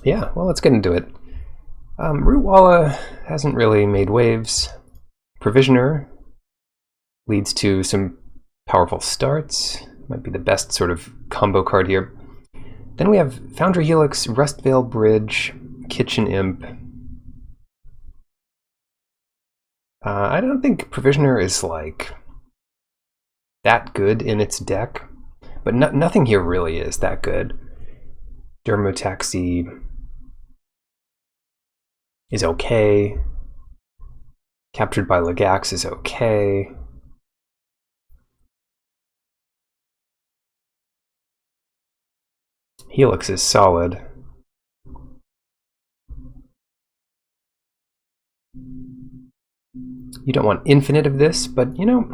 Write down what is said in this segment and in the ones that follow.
Yeah, well, let's get into it. Rootwalla hasn't really made waves. Provisioner leads to some powerful starts. Might be the best sort of combo card here. Then we have Foundry Helix, Rustvale Bridge, Kitchen Imp. I don't think Provisioner is like that good in its deck, but nothing here really is that good. Dermotaxi is okay. Captured by Legax is okay. Helix is solid. You don't want infinite of this, but you know,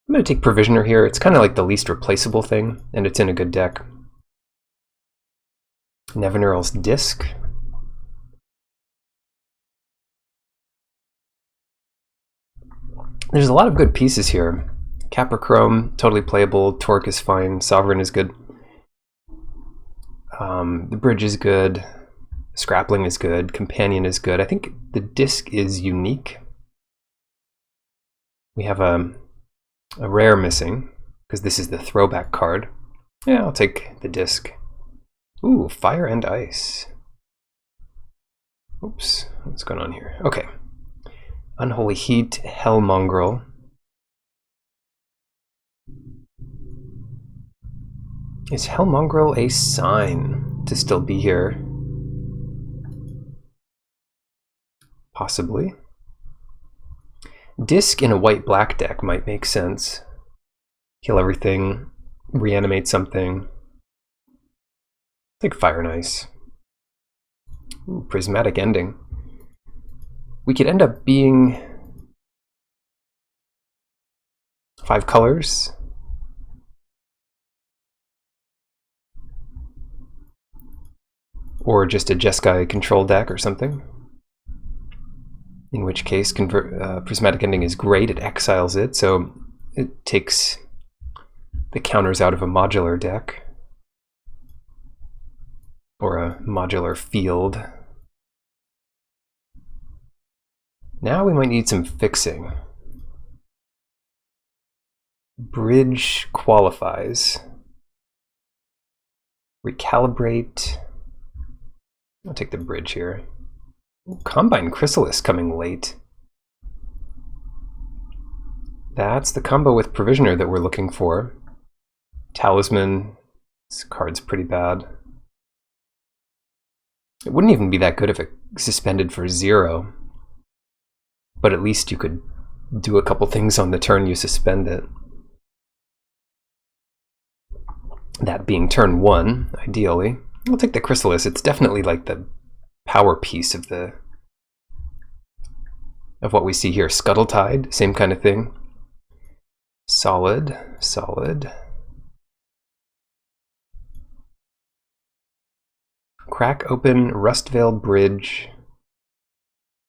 I'm going to take Provisioner here. It's kind of like the least replaceable thing, and it's in a good deck. Nevinyrral's Disc. There's a lot of good pieces here. Caprichrome, totally playable. Torque is fine. Sovereign is good. The Bridge is good. Scrappling is good. Companion is good. I think the Disc is unique. We have a rare missing, because this is the throwback card. Yeah, I'll take the Disc. Ooh, Fire and Ice. Oops, what's going on here? Okay. Unholy Heat, Hellmongrel. Is Hellmongrel a sign to still be here? Possibly. Disc in a white-black deck might make sense. Kill everything, reanimate something. Take Fire and Ice. Ooh, Prismatic Ending. We could end up being 5 colors. Or just a Jeskai control deck or something. In which case, Prismatic Ending is great, it exiles it, so it takes the counters out of a modular deck. Or a modular field. Now we might need some fixing. Bridge qualifies. Recalibrate. I'll take the Bridge here. Combine Chrysalis coming late. That's the combo with Provisioner that we're looking for. Talisman. This card's pretty bad. It wouldn't even be that good if it suspended for 0. But at least you could do a couple things on the turn you suspend it. That being turn 1, ideally. I'll take the Chrysalis. It's definitely like the power piece of what we see here. Scuttletide, same kind of thing. Solid, solid. Crack open Rustvale Bridge.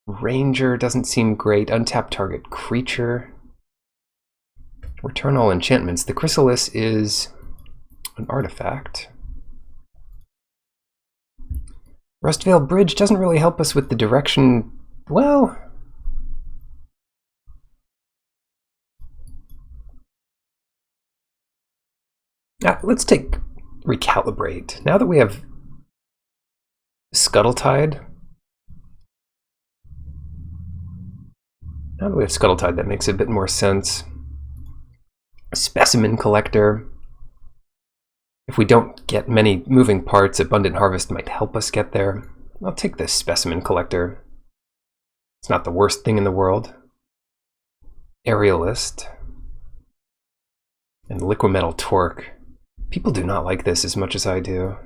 Ranger doesn't seem great. Untap target creature. Return all enchantments. The Chrysalis is an artifact. Rustvale Bridge doesn't really help us with the direction. Well, let's take Recalibrate. Now that we have Scuttletide. Now that we have Scuttletide, that makes a bit more sense. Specimen Collector. If we don't get many moving parts, Abundant Harvest might help us get there. I'll take this Specimen Collector. It's not the worst thing in the world. Aerialist. And Liquimetal Torque. People do not like this as much as I do.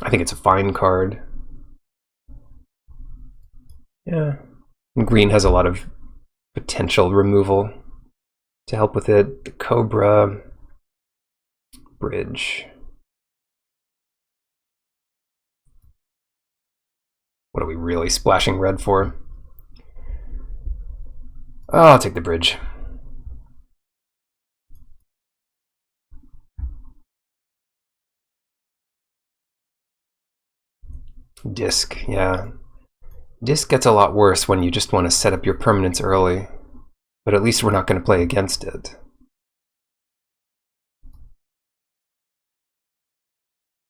I think it's a fine card. Yeah. And green has a lot of potential removal to help with it. The Cobra. Bridge. What are we really splashing red for? Oh, I'll take the bridge. Disc, yeah. Disc gets a lot worse when you just want to set up your permanents early, but at least we're not going to play against it.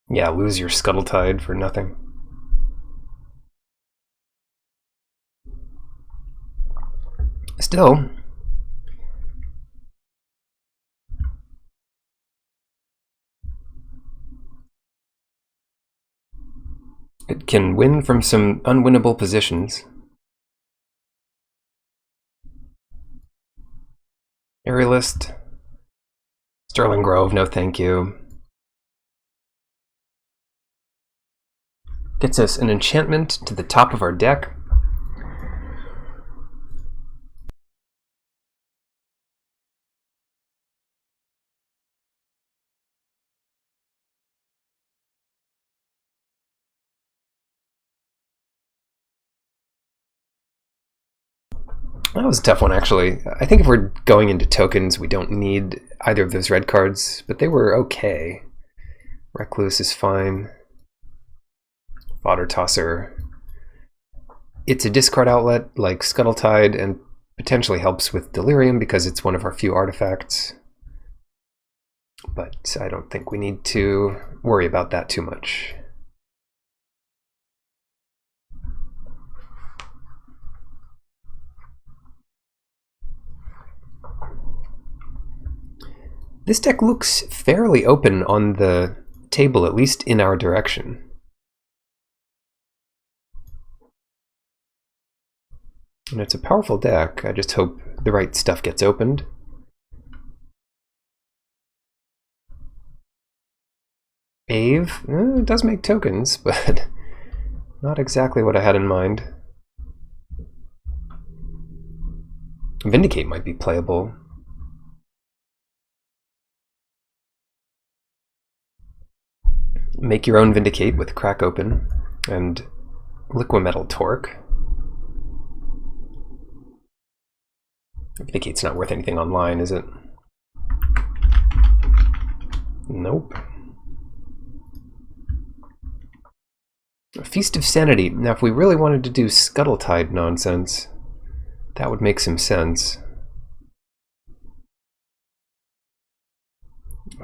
Yeah, lose your Scuttle Tide for nothing. Still, it can win from some unwinnable positions. Aerialist. Sterling Grove, no thank you. Gets us an enchantment to the top of our deck. That was a tough one, actually. I think if we're going into tokens, we don't need either of those red cards, but they were okay. Recluse is fine. Fodder Tosser. It's a discard outlet like Scuttle Tide and potentially helps with Delirium because it's one of our few artifacts. But I don't think we need to worry about that too much. This deck looks fairly open on the table, at least in our direction. And it's a powerful deck. I just hope the right stuff gets opened. Ave, it does make tokens, but not exactly what I had in mind. Vindicate might be playable. Make your own Vindicate with Crack Open and Liquimetal Torque. Vindicate's not worth anything online, is it? Nope. A Feast of Sanity. Now, if we really wanted to do Scuttle Tide nonsense, that would make some sense.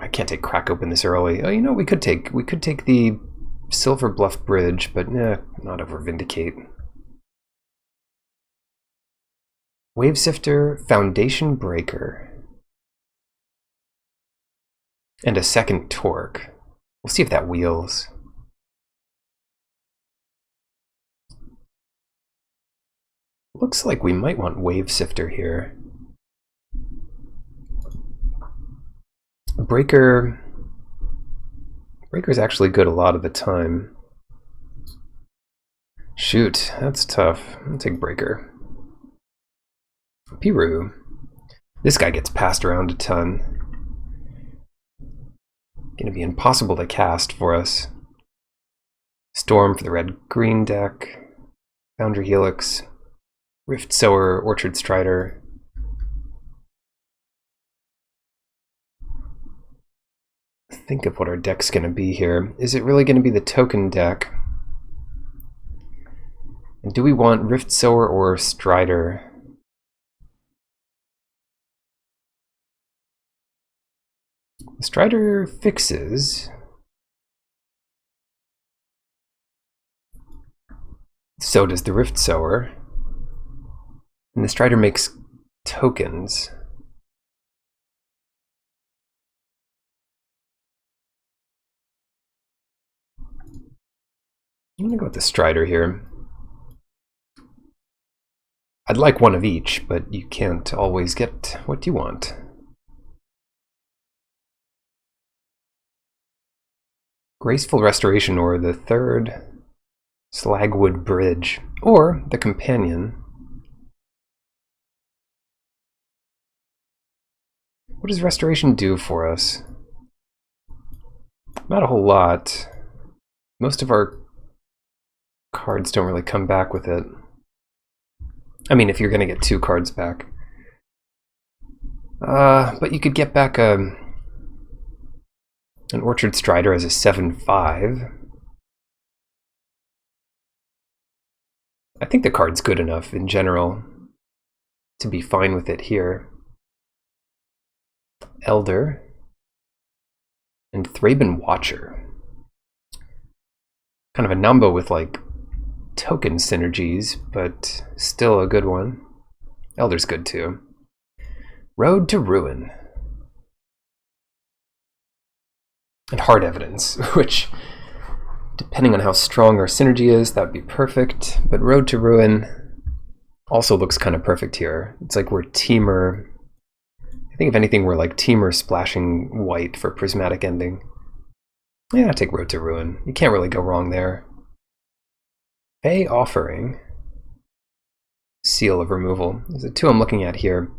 I can't take Crack Open this early. Oh, you know, we could take the Silver Bluff Bridge, but not over Vindicate. Wave Sifter, Foundation Breaker, and a second Torque. We'll see if that wheels. Looks like we might want Wave Sifter here. Breaker's actually good a lot of the time. Shoot, that's tough. I'll take Breaker. Piru. This guy gets passed around a ton. Gonna be impossible to cast for us. Storm for the red-green deck. Foundry Helix. Rift Sower, Orchard Strider. Think of what our deck's going to be here. Is it really going to be the token deck? And do we want Rift Sower or Strider? The Strider fixes. So does the Rift Sower. And the Strider makes tokens. I'm gonna go with the Strider here. I'd like one of each, but you can't always get what you want. Graceful Restoration or the third Slagwood Bridge, or the Companion. What does Restoration do for us? Not a whole lot. Most of our cards don't really come back with it. I mean, if you're going to get 2 cards back. But you could get back an Orchard Strider as a 7/5. I think the card's good enough in general to be fine with it here. Elder and Thraben Watcher. Kind of a number with like token synergies, but still a good one. Elder's good too. Road to Ruin. And Hard Evidence, which, depending on how strong our synergy is, that would be perfect. But Road to Ruin also looks kind of perfect here. It's like we're Teamer. I think if anything, we're like Teamer splashing white for Prismatic Ending. Yeah, I take Road to Ruin. You can't really go wrong there. Fey Offering. Seal of Removal. There's the 2 I'm looking at here.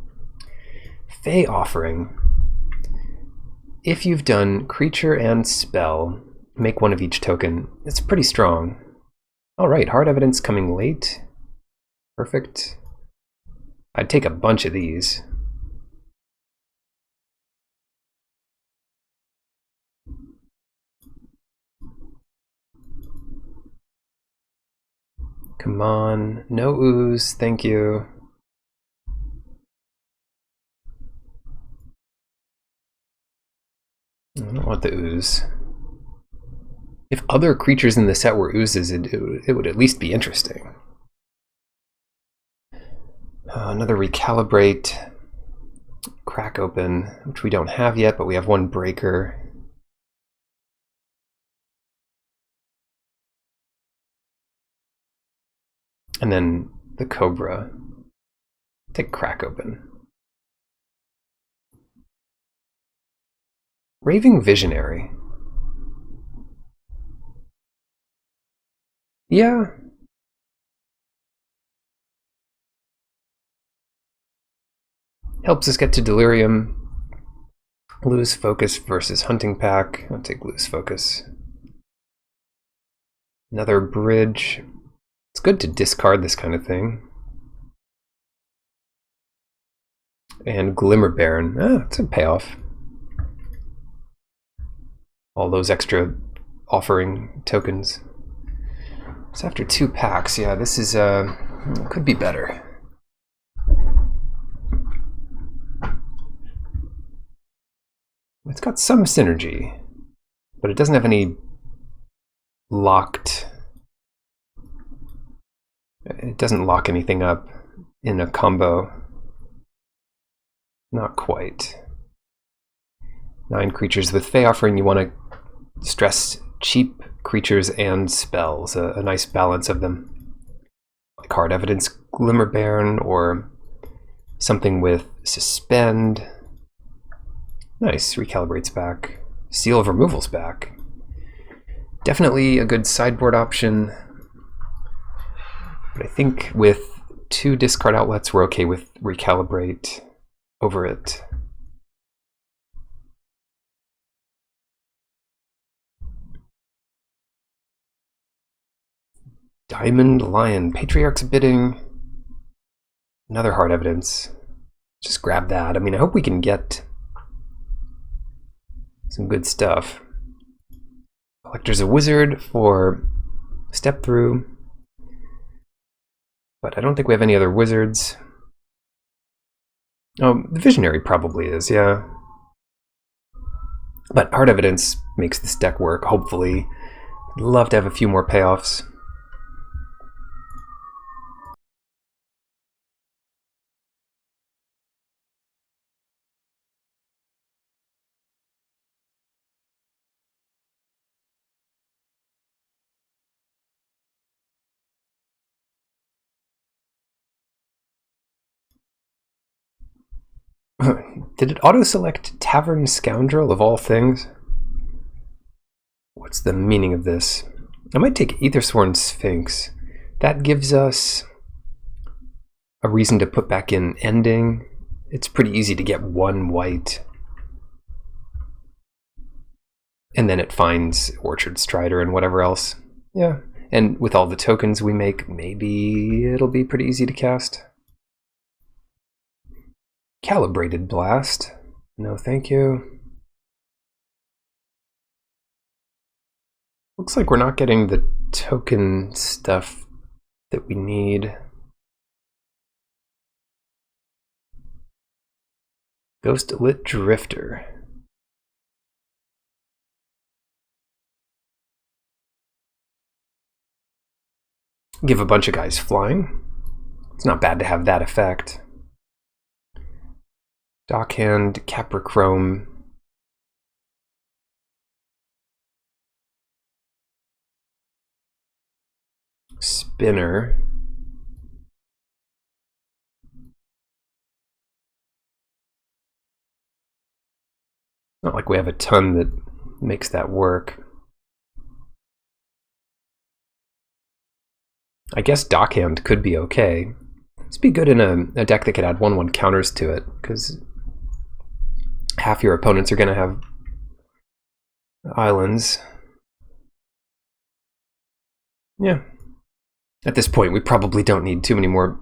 Fey Offering. If you've done creature and spell, make 1 of each token. It's pretty strong. Alright, Hard Evidence coming late. Perfect. I'd take a bunch of these. Come on, no ooze, thank you. I don't want the ooze. If other creatures in the set were oozes, it would at least be interesting. Another Recalibrate, Crack Open, which we don't have yet, but we have 1 Breaker. And then the Cobra. Take Crack Open. Raving Visionary. Yeah. Helps us get to Delirium. Lose Focus versus Hunting Pack. I'll take Lose Focus. Another Bridge. It's good to discard this kind of thing. And Glimmer Baron. It's a payoff. All those extra offering tokens. So after 2 packs, yeah, this is could be better. It's got some synergy, but it doesn't have any locked. It doesn't lock anything up in a combo. Not quite. 9 creatures with Fey Offering. You want to stress cheap creatures and spells, a nice balance of them. Like Hard Evidence, Glimmer Baron, or something with Suspend. Nice, Recalibrate's back. Seal of Removal's back. Definitely a good sideboard option. But I think with 2 discard outlets, we're okay with Recalibrate over it. Diamond Lion, Patriarch's Bidding. Another Hard Evidence. Just grab that. I mean, I hope we can get some good stuff. Collector's a Wizard for Step Through. But I don't think we have any other wizards. Oh, the Visionary probably is, yeah. But Hard Evidence makes this deck work, hopefully. I'd love to have a few more payoffs. Did it auto-select Tavern Scoundrel of all things? What's the meaning of this? I might take Aethersworn Sphinx. That gives us a reason to put back in Ending. It's pretty easy to get 1 white. And then it finds Orchard Strider and whatever else. Yeah, And with all the tokens we make, maybe it'll be pretty easy to cast. Calibrated Blast. No, thank you. Looks like we're not getting the token stuff that we need. Ghost Lit Drifter. Give a bunch of guys flying. It's not bad to have that effect. Dockhand, Caprichrome. Spinner. Not like we have a ton that makes that work. I guess Dockhand could be okay. This would be good in a deck that could add 1/1 counters to it, because half your opponents are going to have islands. Yeah. At this point, we probably don't need too many more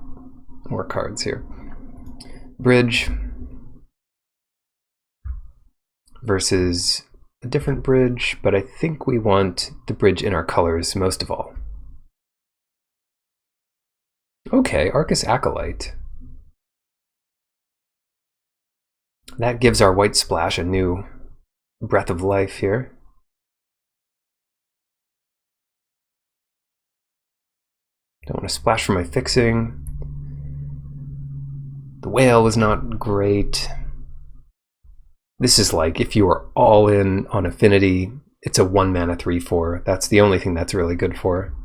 cards here. Bridge versus a different bridge, but I think we want the bridge in our colors most of all. Okay, Arcus Acolyte. That gives our white splash a new breath of life here. Don't want to splash for my fixing. The whale is not great. This is like if you are all in on affinity, it's a 1 mana 3/4. That's the only thing that's really good for.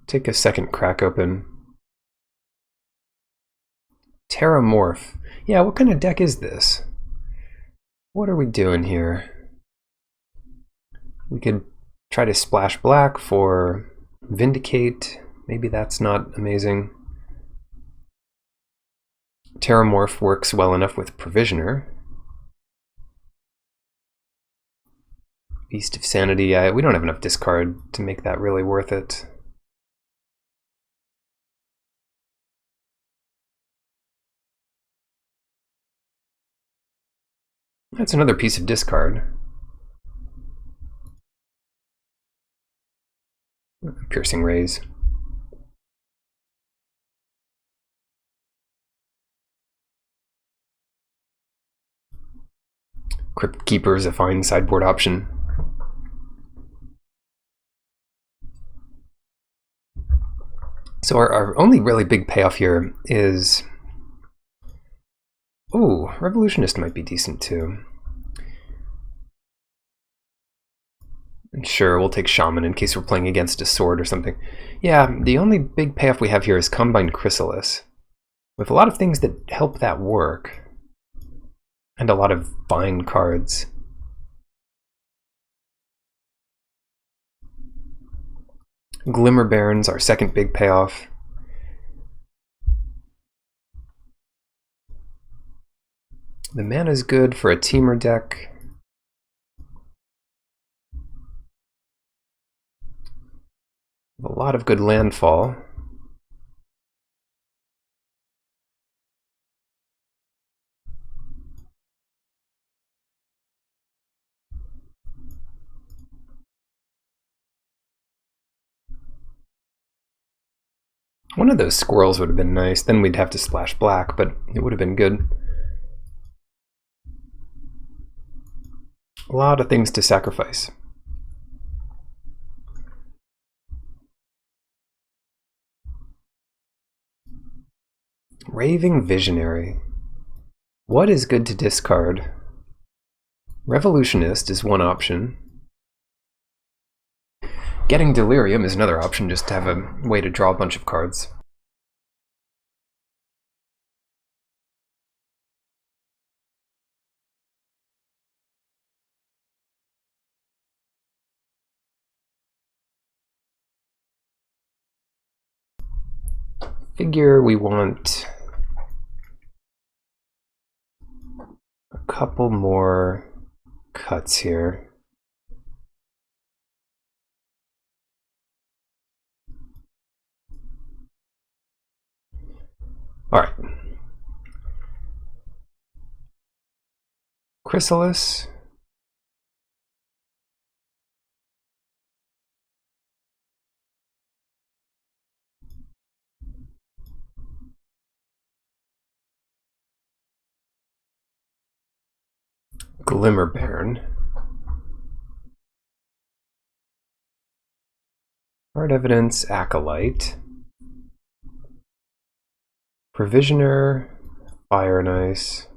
Take a second crack open. Terramorph. Yeah, what kind of deck is this? What are we doing here? We could try to splash black for Vindicate. Maybe that's not amazing. Terramorph works well enough with Provisioner. Beast of Sanity. We don't have enough discard to make that really worth it. That's another piece of discard. Piercing Rays. Crypt Keeper is a fine sideboard option. So our only really big payoff here is... Oh, Revolutionist might be decent too. And sure, we'll take Shaman in case we're playing against a sword or something. Yeah, the only big payoff we have here is Combined Chrysalis, with a lot of things that help that work, and a lot of fine cards. Glimmer Barons, our second big payoff. The mana's good for a teamer deck. A lot of good landfall. One of those squirrels would have been nice. Then we'd have to splash black, but it would have been good. A lot of things to sacrifice. Raving Visionary. What is good to discard? Revolutionist is one option. Getting Delirium is another option, just to have a way to draw a bunch of cards. Figure we want a couple more cuts here. All right. Chrysalis. Glimmerbairn. Hard Evidence, Acolyte. Provisioner, Fire and Ice.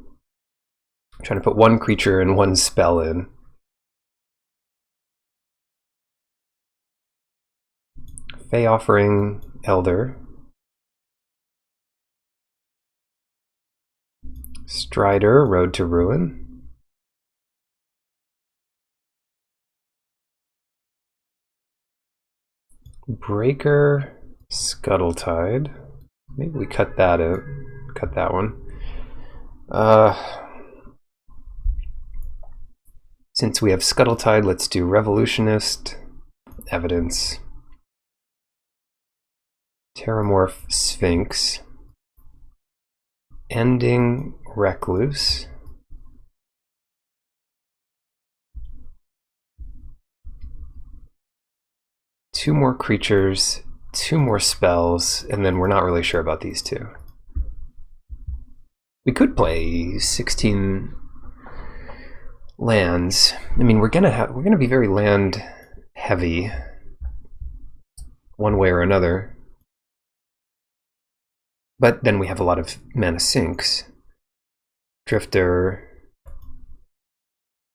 I'm trying to put one creature and one spell in. Fey Offering, Elder. Strider, Road to Ruin. Breaker, Scuttletide. Maybe we cut that out. Cut that one. Since we have Scuttletide, let's do Revolutionist, Evidence. Terramorph, Sphinx. Ending, Recluse. Two more creatures, two more spells, and then we're not really sure about these two. We could play 16 lands. I mean, we're gonna be very land heavy, one way or another. But then we have a lot of mana sinks. Drifter,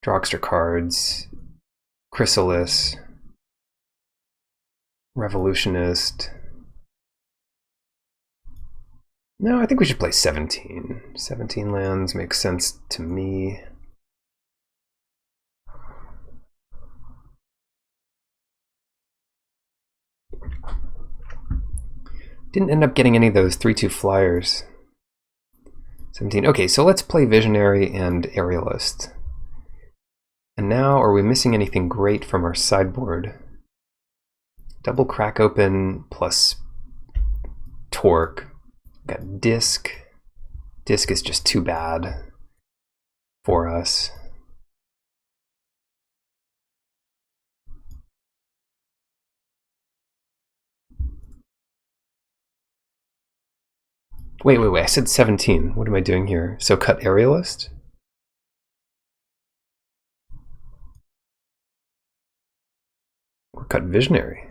Drogster cards, Chrysalis, Revolutionist. No, I think we should play 17. 17 lands makes sense to me. Didn't end up getting any of those 3/2 flyers. 17. Okay, so let's play Visionary and Aerialist. And now, are we missing anything great from our sideboard? Double Crack Open plus Torque. Got Disc. Disc is just too bad for us. Wait, I said 17. What am I doing here? So cut Aerialist? Or cut Visionary?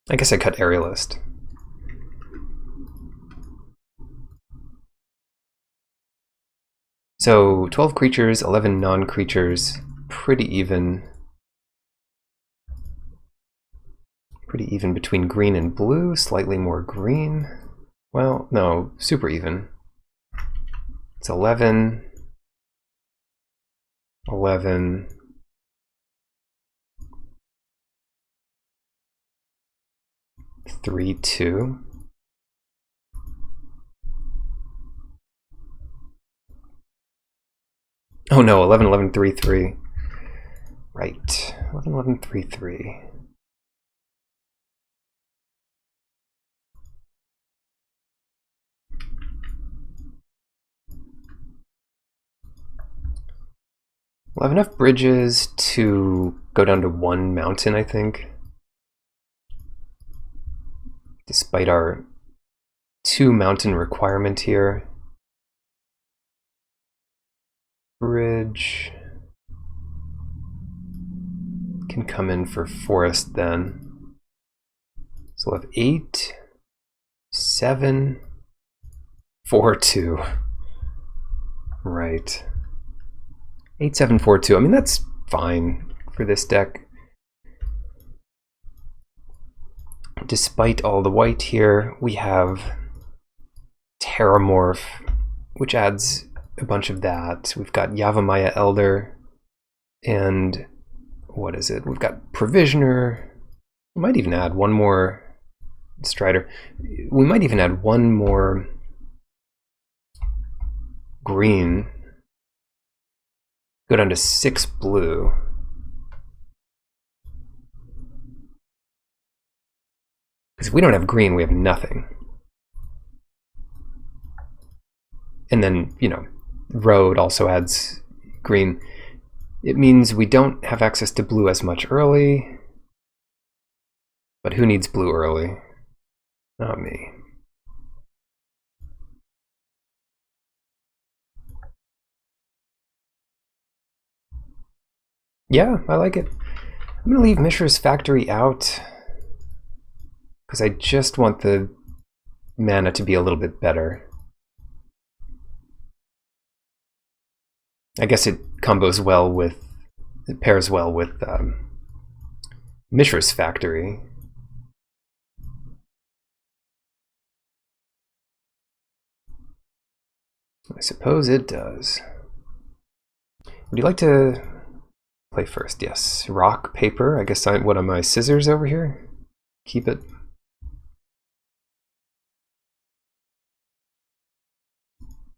I guess I cut Aerialist. So 12 creatures, 11 non-creatures, pretty even. Pretty even between green and blue, slightly more green. Well, no, super even. It's 11, 11, 3, 2. Oh no, 11, 11, 3, 3. Right, 11, 11, 3, 3. We'll have enough bridges to go down to one mountain, I think. Despite our 2 mountain requirement here. Bridge can come in for forest then. So we'll have 8, 7, 4, 2. Right. 8, 7, 4, 2. I mean, that's fine for this deck. Despite all the white here, we have Terramorph, which adds a bunch of that. We've got Yavimaya Elder, and what is it? We've got Provisioner. We might even add one more Strider. We might even add one more green. Go down to 6 blue. Because if we don't have green, we have nothing. And then, you know, road also adds green. It means we don't have access to blue as much early. But who needs blue early? Not me. Yeah, I like it. I'm gonna leave Mishra's Factory out because I just want the mana to be a little bit better. I guess it combos well with, it pairs well with Mishra's Factory. I suppose it does. Would you like to play first? Yes. Rock, paper. I guess what am I, scissors over here? Keep it.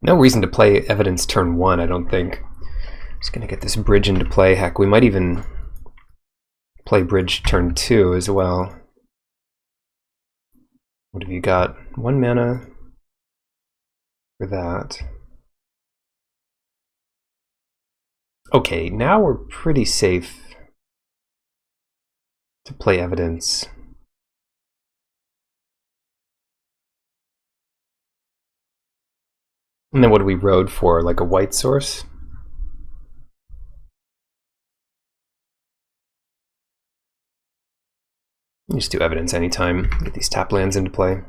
No reason to play evidence turn 1, I don't think. Just gonna get this bridge into play. Heck, we might even play bridge turn 2 as well. What have you got? 1 mana for that. Okay, now we're pretty safe to play evidence. And then what do we road for? Like a white source? You just do evidence anytime. Get these tap lands into play.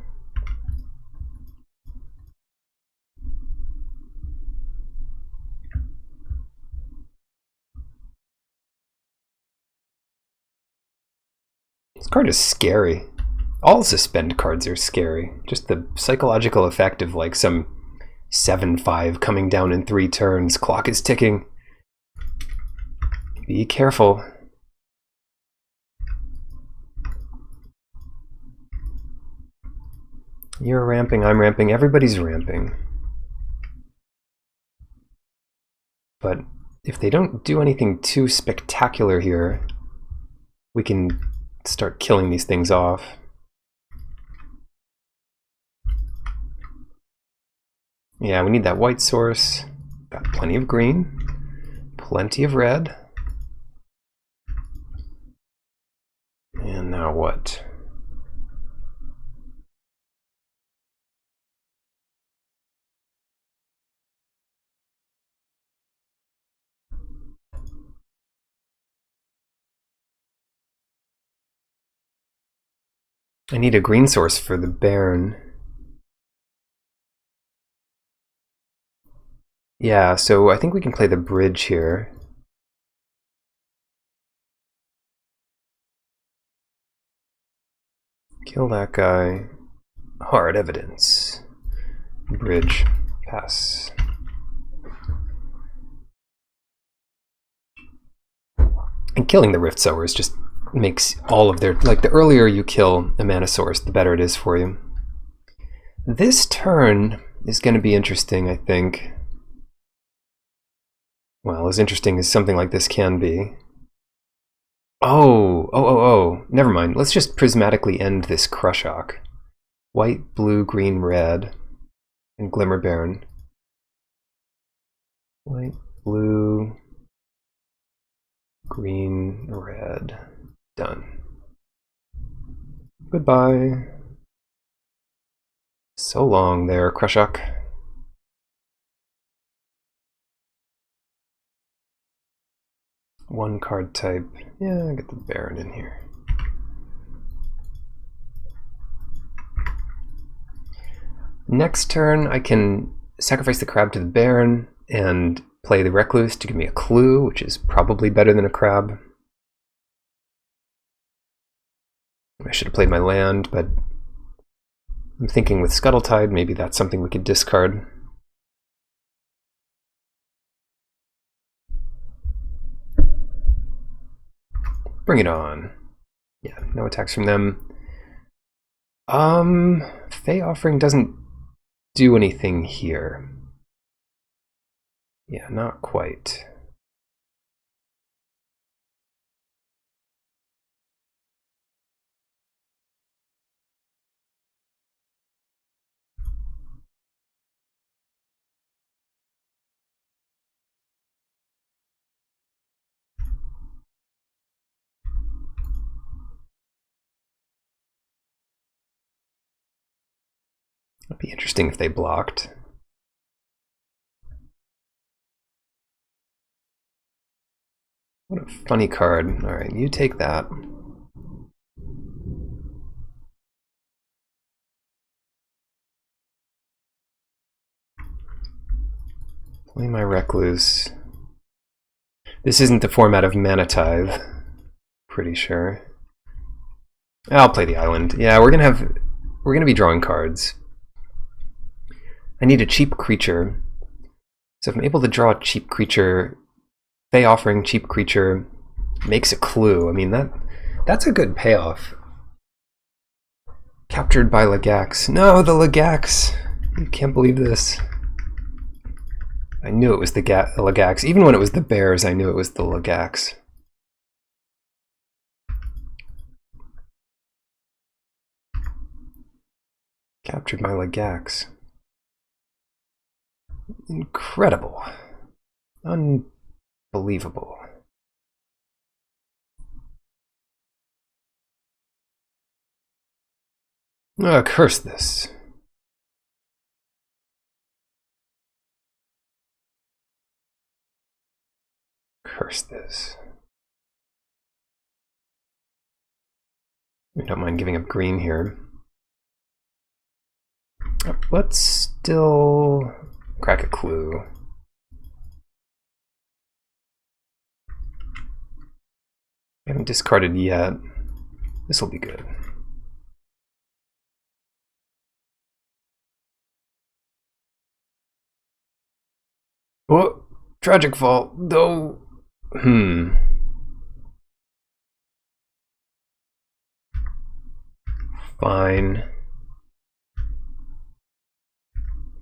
This card is scary. All suspend cards are scary. Just the psychological effect of like some 7/5 coming down in 3 turns. Clock is ticking. Be careful. You're ramping, I'm ramping, everybody's ramping. But if they don't do anything too spectacular here, we can start killing these things off. Yeah, we need that white source. Got plenty of green, plenty of red. And now what? I need a green source for the Baron. Yeah, so I think we can play the bridge here. Kill that guy. Hard evidence. Bridge. Pass. And killing the Rift Sowers just makes all of their, like, the earlier you kill a mana source, the better it is for you. This turn is going to be interesting, I think. Well, as interesting as something like this can be. Oh, never mind. Let's just prismatically end this Crushhawk. White, blue, green, red, and Glimmer Baron. White, blue, green, red. Done. Goodbye. So long there, Crushhawk. One card type. Yeah, I'll get the Baron in here. Next turn, I can sacrifice the crab to the Baron and play the Recluse to give me a clue, which is probably better than a crab. I should have played my land, but I'm thinking with Scuttletide, maybe that's something we could discard. Bring it on. Yeah, no attacks from them. Fey Offering doesn't do anything here. Yeah, not quite. It'd be interesting if they blocked. What a funny card. All right, you take that. Play my Recluse. This isn't the format of Mana Tithe. Pretty sure. I'll play the island. Yeah, we're gonna be drawing cards. I need a cheap creature. So if I'm able to draw a cheap creature, Fey Offering cheap creature makes a clue. I mean that's a good payoff. Captured by Lagax. No, the Lagax. I can't believe this. I knew it was the Lagax. Even when it was the Bears, I knew it was the Lagax. Captured my Lagax. Incredible. Unbelievable. Curse this. Curse this. I don't mind giving up green here. Let's still crack a clue. I haven't discarded yet. This will be good. Oh, tragic fall, though. Fine.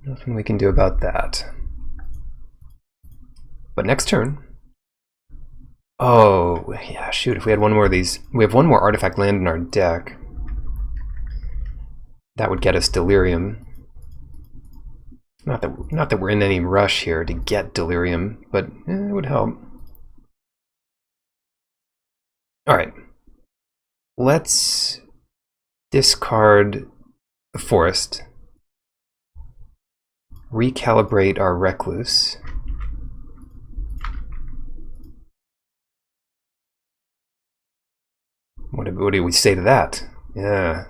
Nothing we can do about that. But next turn. Oh, yeah, shoot, if we had one more of these. We have one more artifact land in our deck. That would get us Delirium. Not that we're in any rush here to get Delirium, but it would help. Alright. Let's discard a forest. Recalibrate our Recluse. What do we say to that? Yeah.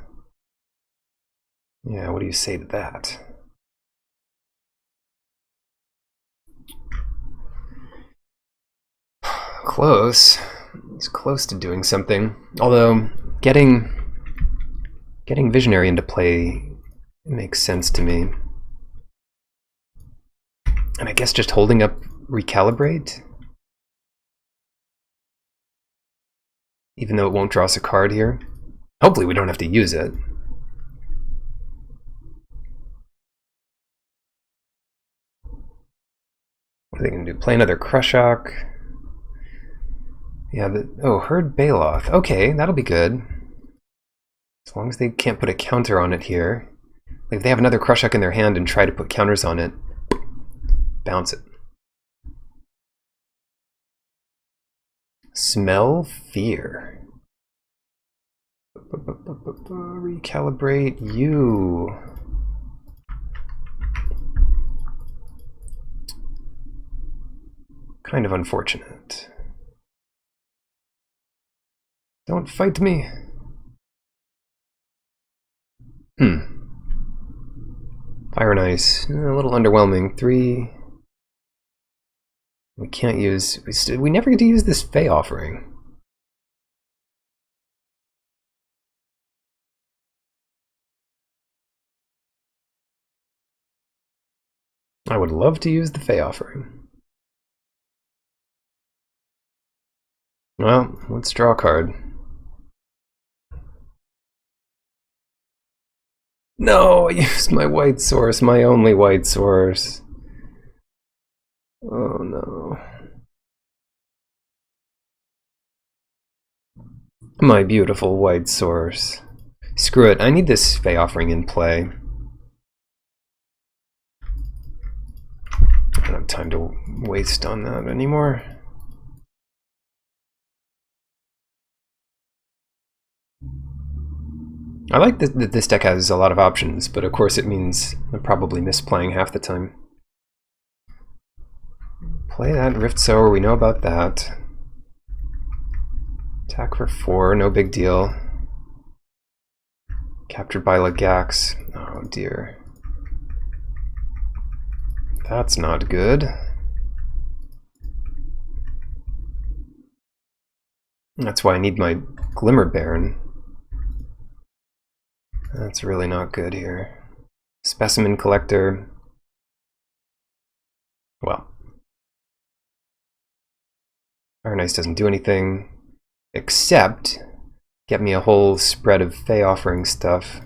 Yeah, what do you say to that? Close. It's close to doing something. Although, getting Visionary into play makes sense to me. And I guess just holding up Recalibrate? Even though it won't draw us a card here. Hopefully we don't have to use it. What are they going to do? Play another Krushok? Yeah, Herd Baloth. Okay, that'll be good. As long as they can't put a counter on it here. Like if they have another Krushok in their hand and try to put counters on it, bounce it. Smell Fear. Recalibrate you. Kind of unfortunate. Don't fight me. Fire and Ice. A little underwhelming. 3. We can't use... We never get to use this Fey Offering. I would love to use the Fey Offering. Well, let's draw a card. No, I used my white source, my only white source. Oh no. My beautiful white source. Screw it, I need this Fey Offering in play. I don't have time to waste on that anymore. I like that this deck has a lot of options, but of course it means I'm probably misplaying half the time. Play that Rift Sower, we know about that. Attack for 4, no big deal. Captured by Lagax. Oh dear. That's not good. That's why I need my Glimmer Baron. That's really not good here. Specimen Collector. Well. Iron Ice doesn't do anything, except get me a whole spread of Fey Offering stuff.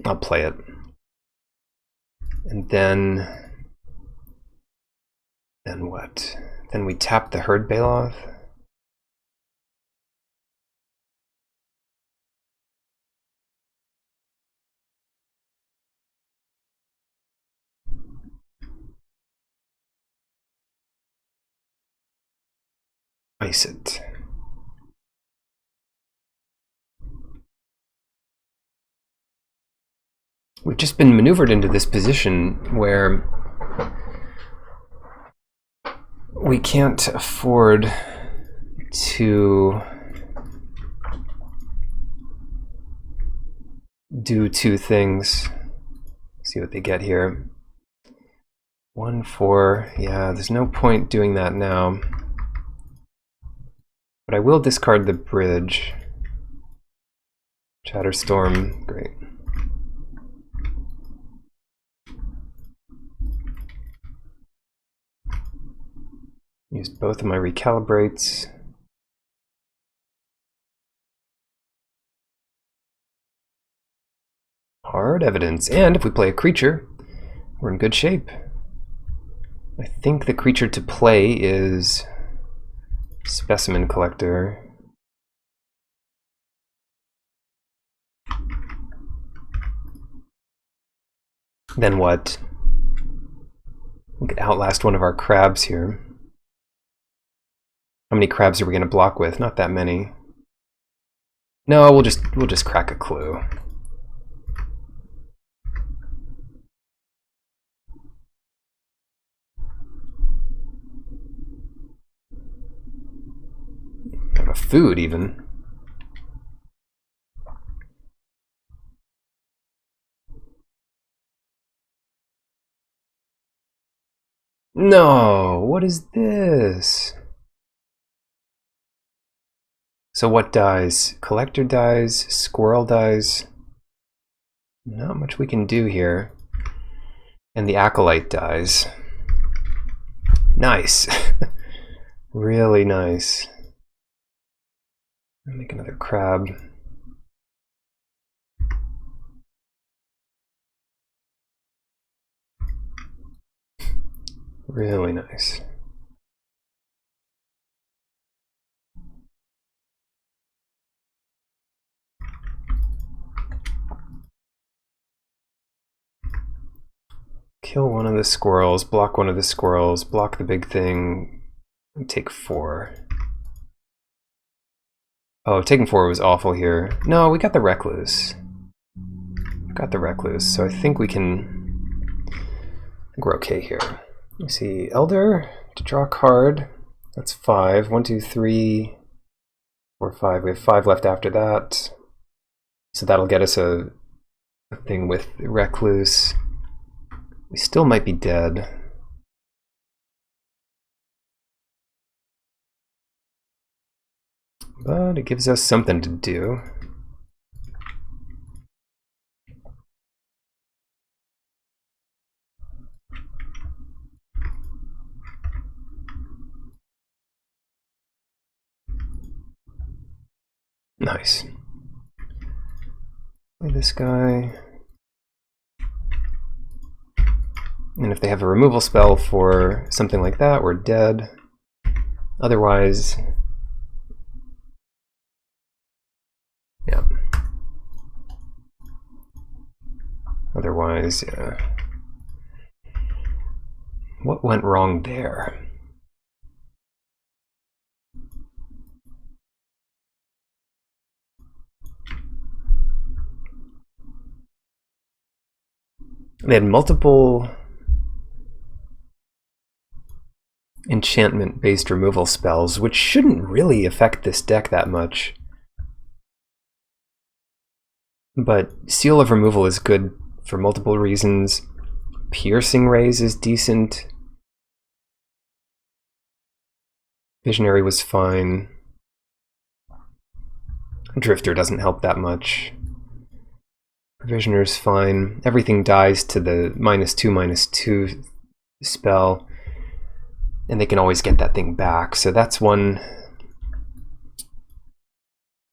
I'll play it. And then what? Then we tap the Herd Baloth. Ice it. We've just been maneuvered into this position where we can't afford to do two things. See what they get here. 1-4. Yeah, there's no point doing that now. But I will discard the bridge. Chatterstorm, great. Use both of my recalibrates. Hard evidence, and if we play a creature, we're in good shape. I think the creature to play is Specimen Collector. Then what? We could outlast one of our crabs here. How many crabs are we going to block with? Not that many. No, we'll just crack a clue. Have a food even. No, what is this? So what dies? Collector dies, Squirrel dies. Not much we can do here. And the Acolyte dies. Nice. Really nice. I'll make another crab. Really nice. Kill one of the squirrels, block one of the squirrels, block the big thing, and take 4. Oh, taking 4 was awful here. No, we got the Recluse. Got the Recluse, so I think we can... I think we're okay here. You see, Elder to draw a card. That's 5. 1, 2, 3, 4, 5. We have 5 left after that. So that'll get us a thing with Recluse. We still might be dead. But it gives us something to do. Nice. Play this guy. And if they have a removal spell for something like that, we're dead. Otherwise, yeah. Otherwise, yeah. What went wrong there? They had multiple enchantment-based removal spells, which shouldn't really affect this deck that much. But Seal of Removal is good for multiple reasons. Piercing Rays is decent. Visionary was fine. Drifter doesn't help that much. Provisioner's fine. Everything dies to the -2/-2 spell, and they can always get that thing back. So that's one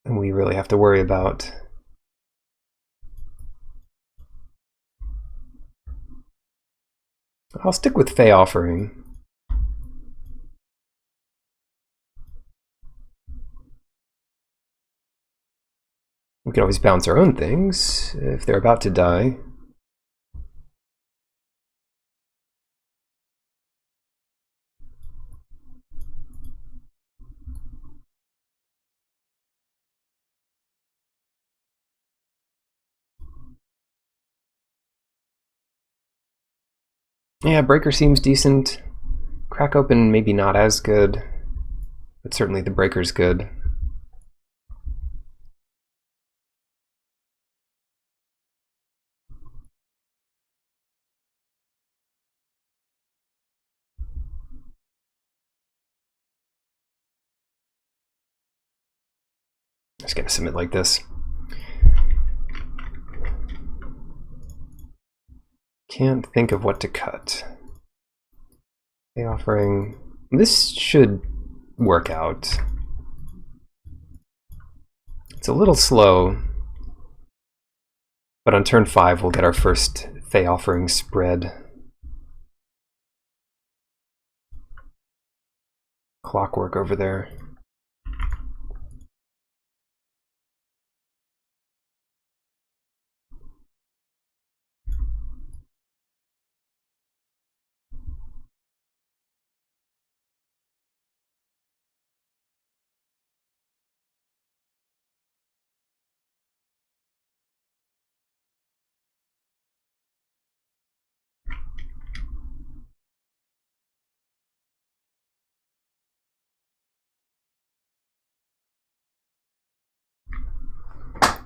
we really have to worry about. I'll stick with Fey Offering. We can always bounce our own things if they're about to die. Yeah, Breaker seems decent. Crack Open maybe not as good, but certainly the Breaker's good. Just gonna submit like this. Can't think of what to cut. Fey Offering. This should work out. It's a little slow, but on turn 5 we'll get our first Fey Offering spread. Clockwork over there.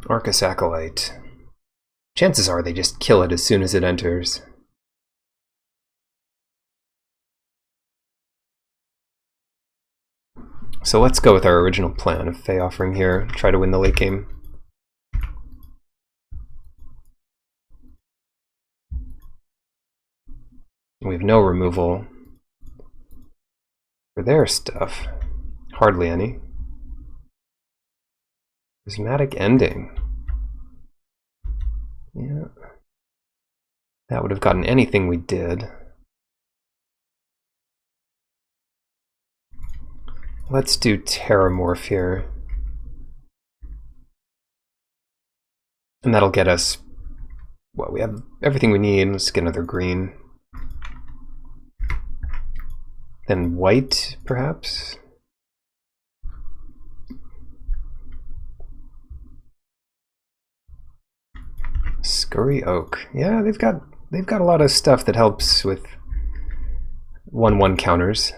Arcus Acolyte. Chances are they just kill it as soon as it enters. So let's go with our original plan of Fey Offering here, try to win the late game. We have no removal for their stuff. Hardly any. Prismatic Ending. Yeah. That would have gotten anything we did. Let's do Terramorph here. And that'll get us, well, we have everything we need. Let's get another green. Then white, perhaps? Scurry Oak. Yeah, they've got a lot of stuff that helps with 1/1 counters.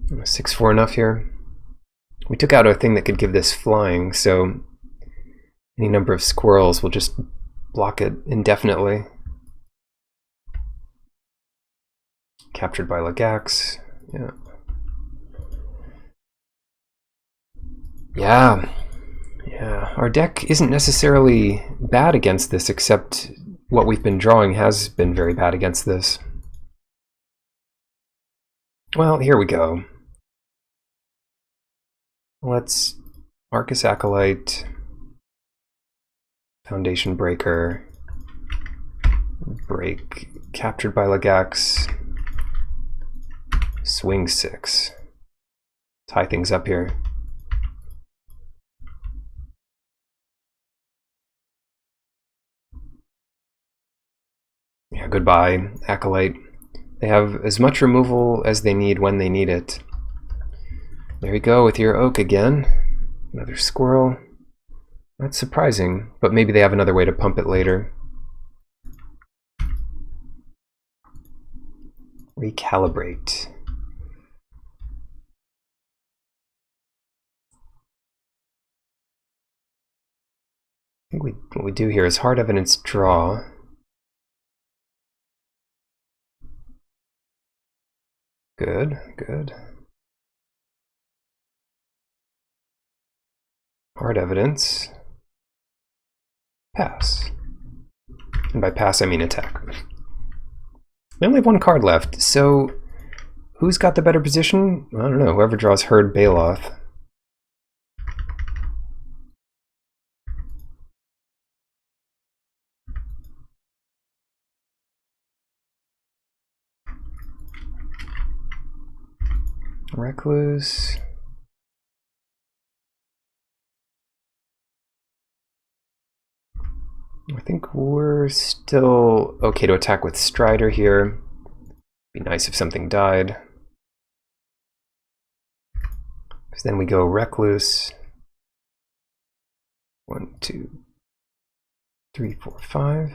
6-4 enough here? We took out a thing that could give this flying, so any number of squirrels will just block it indefinitely. Captured by Lagax. Yeah. Yeah, our deck isn't necessarily bad against this, except what we've been drawing has been very bad against this. Well, here we go. Let's Arcus Acolyte, Foundation Breaker, break, captured by Lagax, swing 6. Tie things up here. Yeah, goodbye, Acolyte. They have as much removal as they need when they need it. There you go with your oak again. Another squirrel. That's surprising, but maybe they have another way to pump it later. Recalibrate. I think what we do here is hard evidence draw. Good, good. Hard evidence. Pass. And by pass, I mean attack. We only have one card left, so who's got the better position? I don't know, whoever draws Herd Baloth. Recluse. I think we're still okay to attack with Strider here. Be nice if something died. Because then we go Recluse. 1, 2, 3, 4, 5.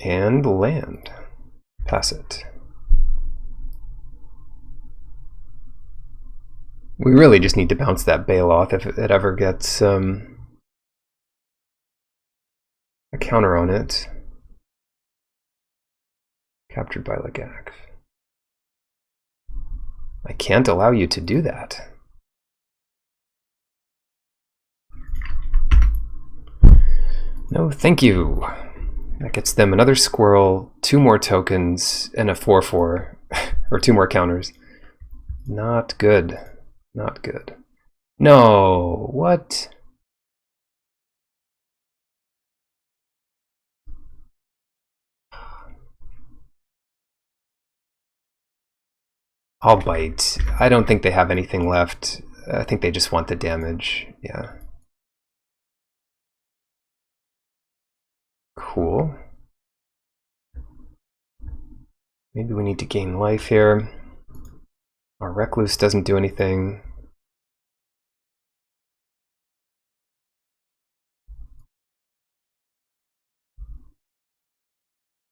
And land. Pass it. We really just need to bounce that Baloth if it ever gets a counter on it. Captured by Lagax. I can't allow you to do that. No, thank you. That gets them another squirrel, 2 more tokens, and a 4/4, or 2 more counters. Not good. Not good. No, what? I'll bite. I don't think they have anything left. I think they just want the damage. Yeah. Cool. Maybe we need to gain life here. Our Recluse doesn't do anything.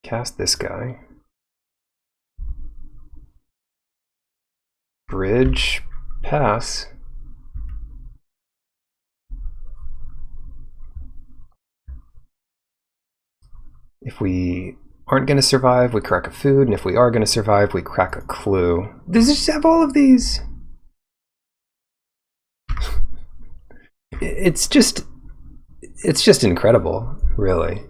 Cast this guy. Bridge. Pass. If we aren't going to survive, we crack a food, and if we are going to survive, we crack a clue. Does it just have all of these? It's just incredible, really.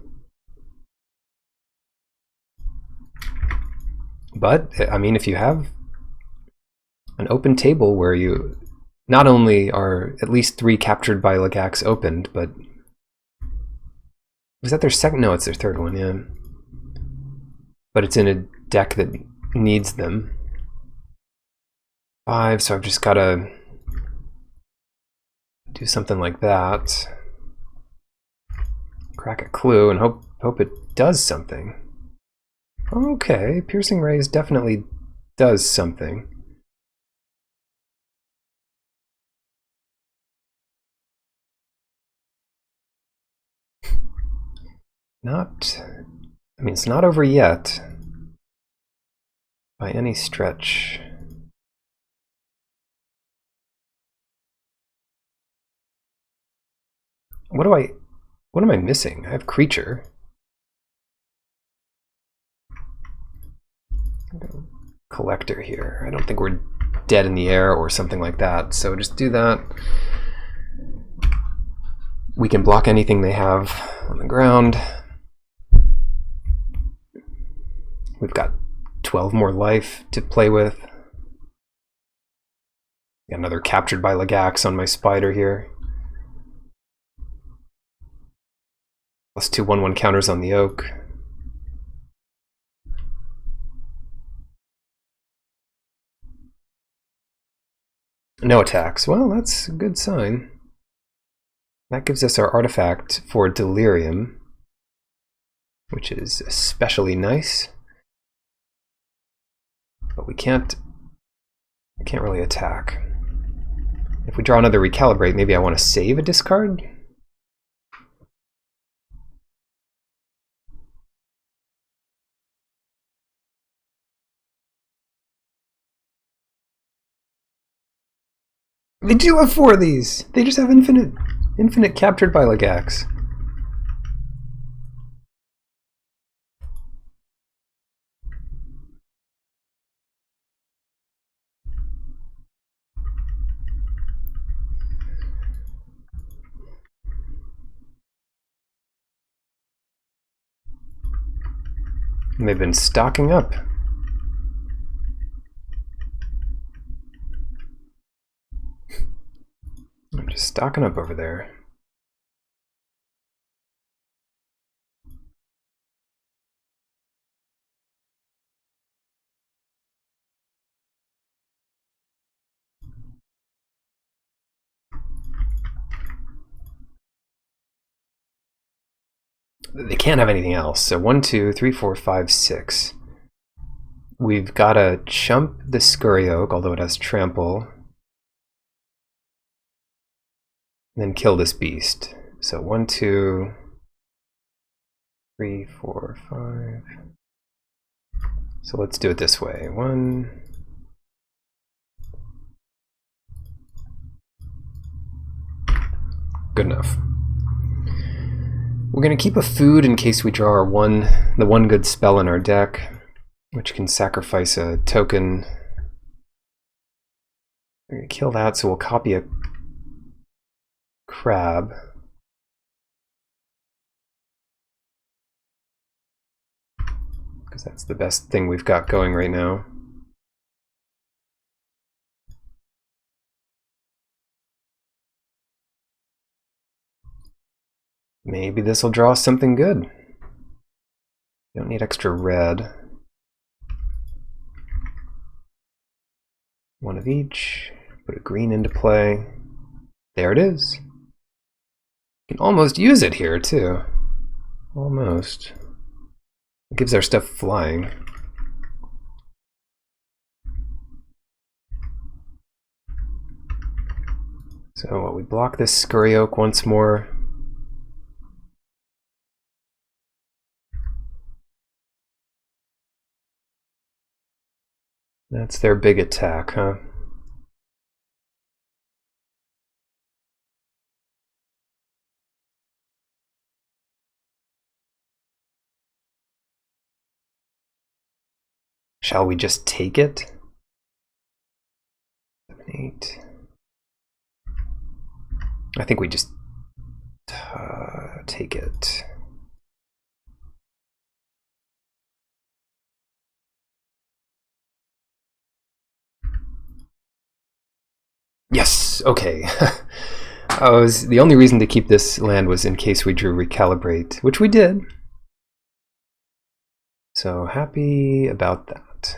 But, I mean, if you have an open table where you not only are at least 3 captured by Lagax opened, but was that their second? No, it's their third one, yeah. But it's in a deck that needs them. 5, so I've just got to do something like that. Crack a clue and hope it does something. Okay, Piercing Rays definitely does something. I mean, it's not over yet by any stretch. What am I missing? I have creature. Collector here. I don't think we're dead in the air or something like that, so just do that. We can block anything they have on the ground. We've got 12 more life to play with. Got another captured by Lagax on my spider here. Plus 2 1/1 counters on the oak. No attacks. Well, that's a good sign. That gives us our artifact for Delirium, which is especially nice. But we can't really attack. If we draw another Recalibrate, maybe I want to save a discard? They do have 4 of these! They just have infinite captured by Lagax. And they've been stocking up. I'm just stocking up over there. They can't have anything else. So 1, 2, 3, 4, 5, 6. We've got to chump the Scurry Oak, although it has trample. And then kill this beast. So 1, 2, 3, 4, 5. So let's do it this way. 1. Good enough. We're going to keep a food in case we draw our the one good spell in our deck, which can sacrifice a token. We're going to kill that, so we'll copy a crab. Because that's the best thing we've got going right now. Maybe this will draw something good. You don't need extra red. 1 of each. Put a green into play. There it is. You can almost use it here, too. Almost. It gives our stuff flying. So we block this Scurry Oak once more. That's their big attack, huh? Shall we just take it? 7, 8. I think we just take it. Yes, okay. The only reason to keep this land was in case we drew Recalibrate, which we did. So happy about that.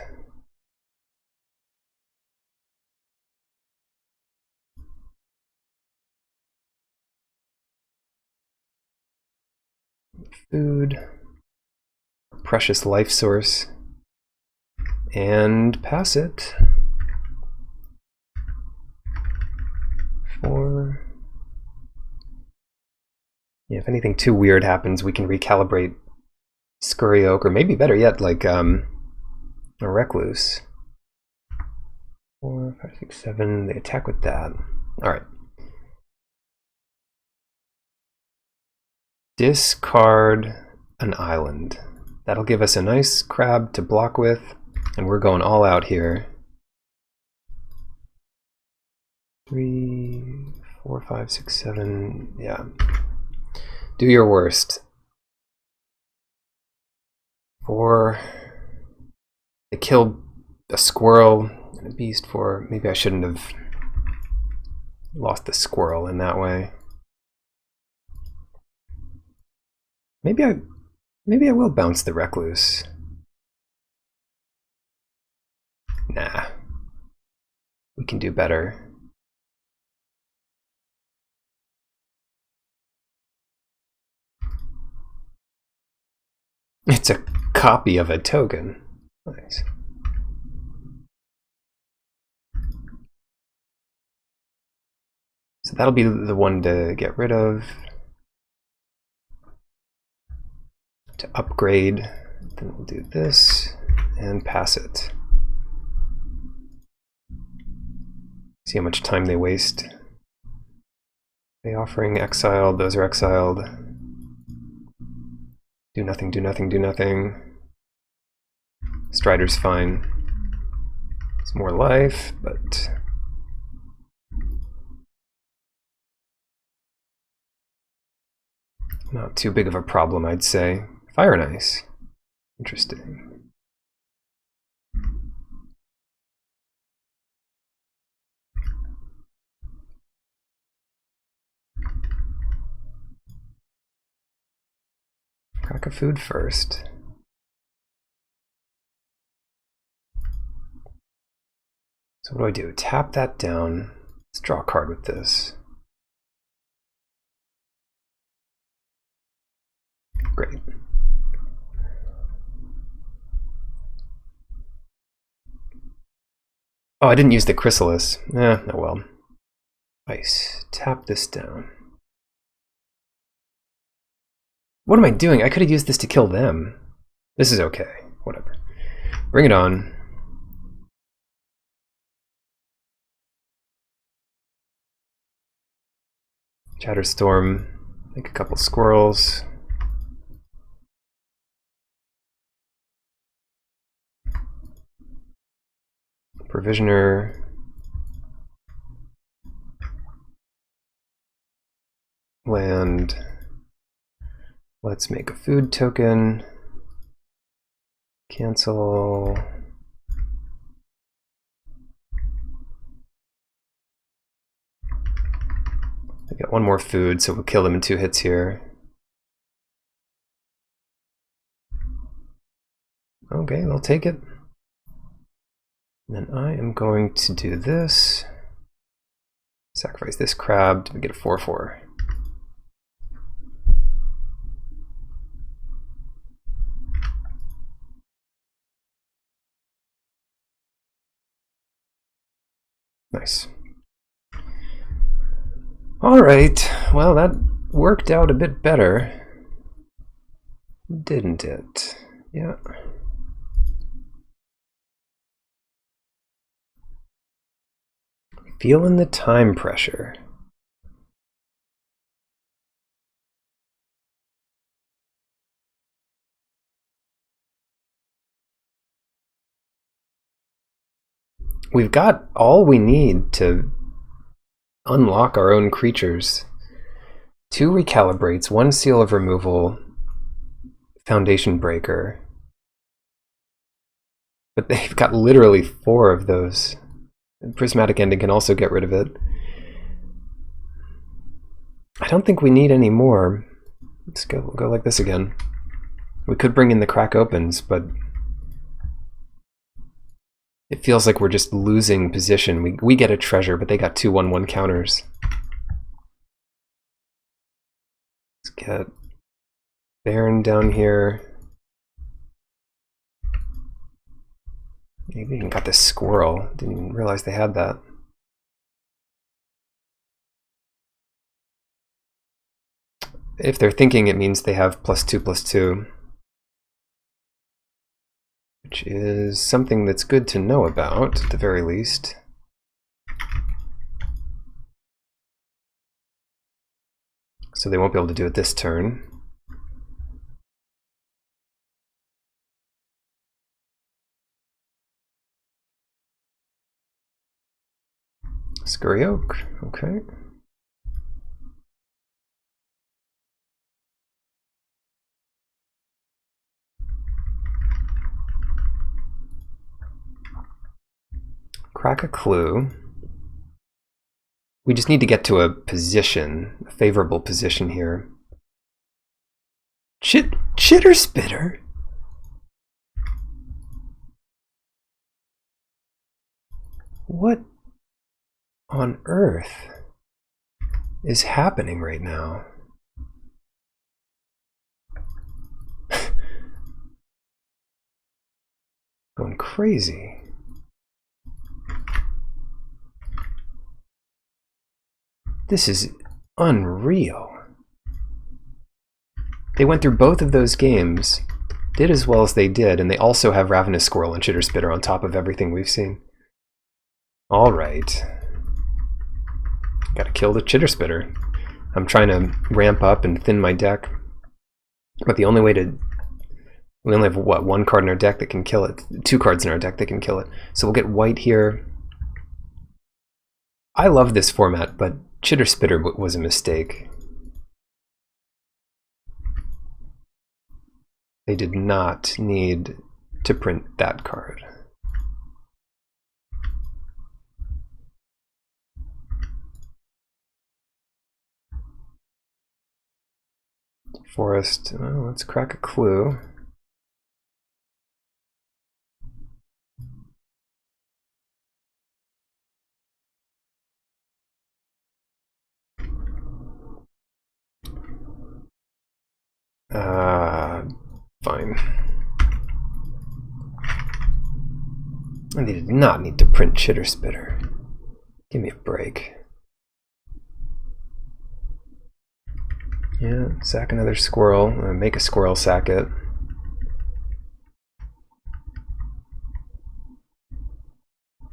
Food, precious life source, and pass it. 4. Yeah, if anything too weird happens, we can recalibrate Scurry Oak, or maybe better yet, like a Recluse. 4, 5, 6, 7. They attack with that. All right. discard an island. That'll give us a nice crab to block with, and we're going all out here. 3, 4, 5, 6, 7, yeah. Do your worst. 4. They killed a squirrel and a beast. 4. Maybe I shouldn't have lost the squirrel in that way. Maybe I will bounce the recluse. Nah. We can do better. It's a copy of a token. Nice. So that'll be the one to get rid of. To upgrade, then we'll do this and pass it. See how much time they waste. They offering exiled, those are exiled. Do nothing, do nothing, do nothing. Strider's fine. It's more life, but not too big of a problem, I'd say. Fire and ice. Interesting. Crack a food first. So what do? Tap that down. Let's draw a card with this. Great. Oh, I didn't use the chrysalis. Oh well. Ice. Tap this down. What am I doing? I could have used this to kill them. This is okay. Whatever. Bring it on. Chatterstorm. Make a couple squirrels. Provisioner. Land. Let's make a food token. Cancel. I got one more food, so we'll kill them in 2 hits here. Okay, they'll take it. And then I am going to do this. Sacrifice this crab to get a 4/4. Nice. All right, well, that worked out a bit better, didn't it? Yeah. Feeling the time pressure. We've got all we need to unlock our own creatures. 2 recalibrates, 1 seal of removal, foundation breaker. But they've got literally 4 of those. And prismatic ending can also get rid of it. I don't think we need any more. Let's go like this again. We could bring in the crack opens, but it feels like we're just losing position. We get a treasure, but they got 2 1/1 counters. Let's get Baron down here. Maybe even got this squirrel. Didn't even realize they had that. If they're thinking, it means they have +2/+2. Which is something that's good to know about, at the very least. So they won't be able to do it this turn. Scurry oak, okay. Crack a clue. We just need to get to a position, a favorable position here. Chitter spitter? What on earth is happening right now? Going crazy. This is unreal. They went through both of those games, did as well as they did, and they also have Ravenous Squirrel and Chitter Spitter on top of everything we've seen. Alright. Gotta kill the Chitter Spitter. I'm trying to ramp up and thin my deck, but the only way to... We only have, what, one card in our deck that can kill it? 2 cards in our deck that can kill it. So we'll get white here. I love this format, but Chitter Spitter was a mistake. They did not need to print that card. Forest, well, let's crack a clue. Fine. And they did not need to print Chitter Spitter. Give me a break. Yeah, sack another squirrel. Make a squirrel sack it.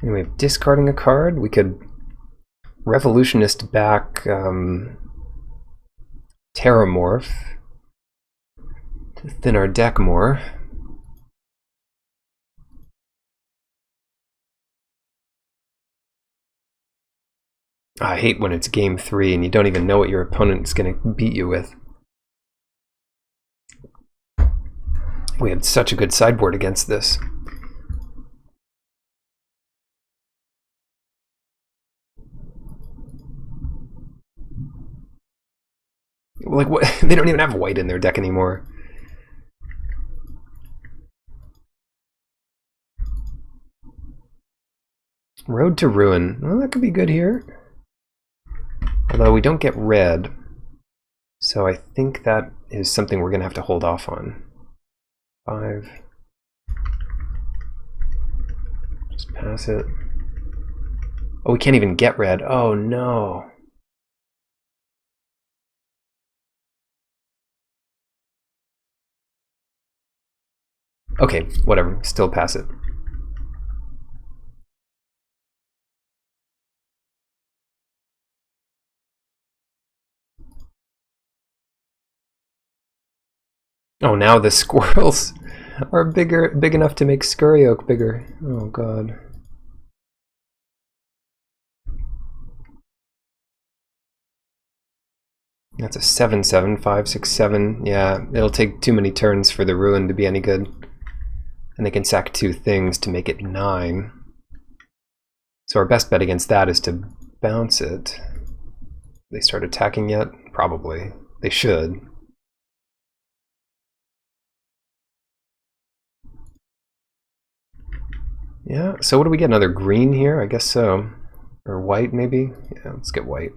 Anyway, discarding a card, we could Revolutionist back Terramorph to thin our deck more. I hate when it's game 3 and you don't even know what your opponent's going to beat you with. We had such a good sideboard against this. Like, what? They don't even have white in their deck anymore. Road to Ruin. Well, that could be good here. Although we don't get red. So I think that is something we're going to have to hold off on. 5. Just pass it. Oh, we can't even get red. Oh, no. Okay, whatever. Still pass it. Oh, now the squirrels are big enough to make Scurry Oak bigger. Oh, God. That's a 7/7, 5, 6, 7. Yeah, it'll take too many turns for the Ruin to be any good. And they can sack 2 things to make it 9. So our best bet against that is to bounce it. They start attacking yet? Probably. They should. Yeah, so what do we get? Another green here? I guess so. Or white, maybe? Yeah, let's get white.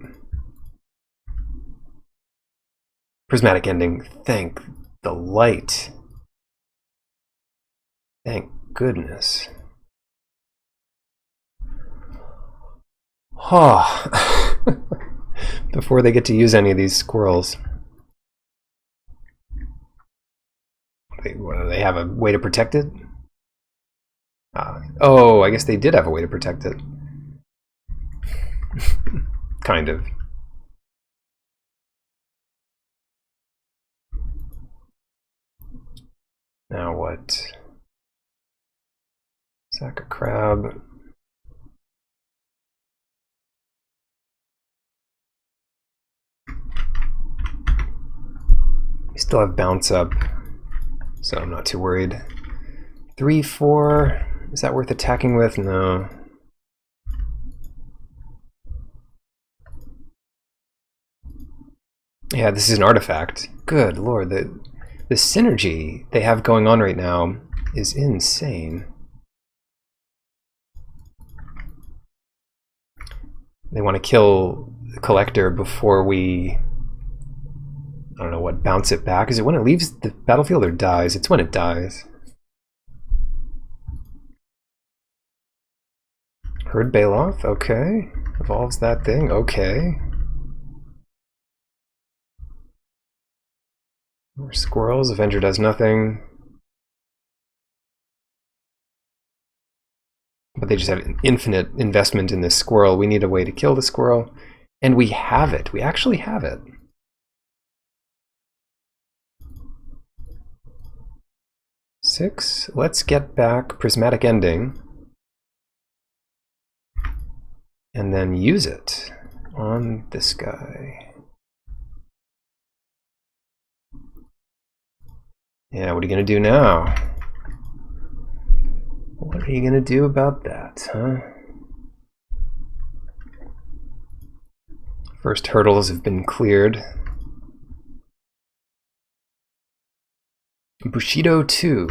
Prismatic Ending. Thank the light. Thank goodness. Oh. Before they get to use any of these squirrels. They have a way to protect it? Oh, I guess they did have a way to protect it. Kind of. Now what? Sack a crab. We still have bounce up, so I'm not too worried. 3, 4, is that worth attacking with? No. Yeah, this is an artifact. Good lord, the synergy they have going on right now is insane. They want to kill the collector before we, I don't know what, bounce it back? Is it when it leaves the battlefield or dies? It's when it dies. Herd Baloth, okay. Evolves that thing, okay. More squirrels, Avenger does nothing. But they just have infinite investment in this squirrel. We need a way to kill the squirrel. And we have it. We actually have it. Six. Let's get back Prismatic Ending. And then use it on this guy. Yeah, what are you going to do now? What are you going to do about that, huh? First hurdles have been cleared. Bushido 2.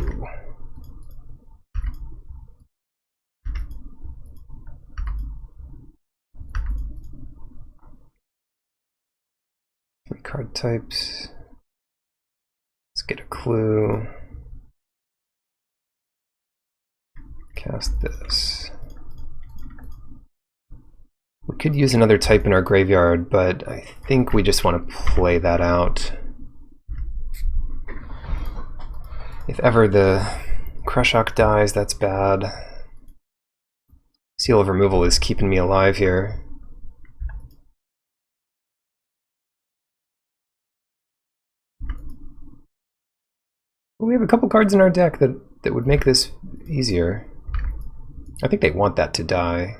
Three card types. Let's get a clue. Cast this. We could use another type in our graveyard, but I think we just want to play that out. If ever the Krushok dies, that's bad. Seal of Removal is keeping me alive here. We have a couple cards in our deck that would make this easier. I think they want that to die.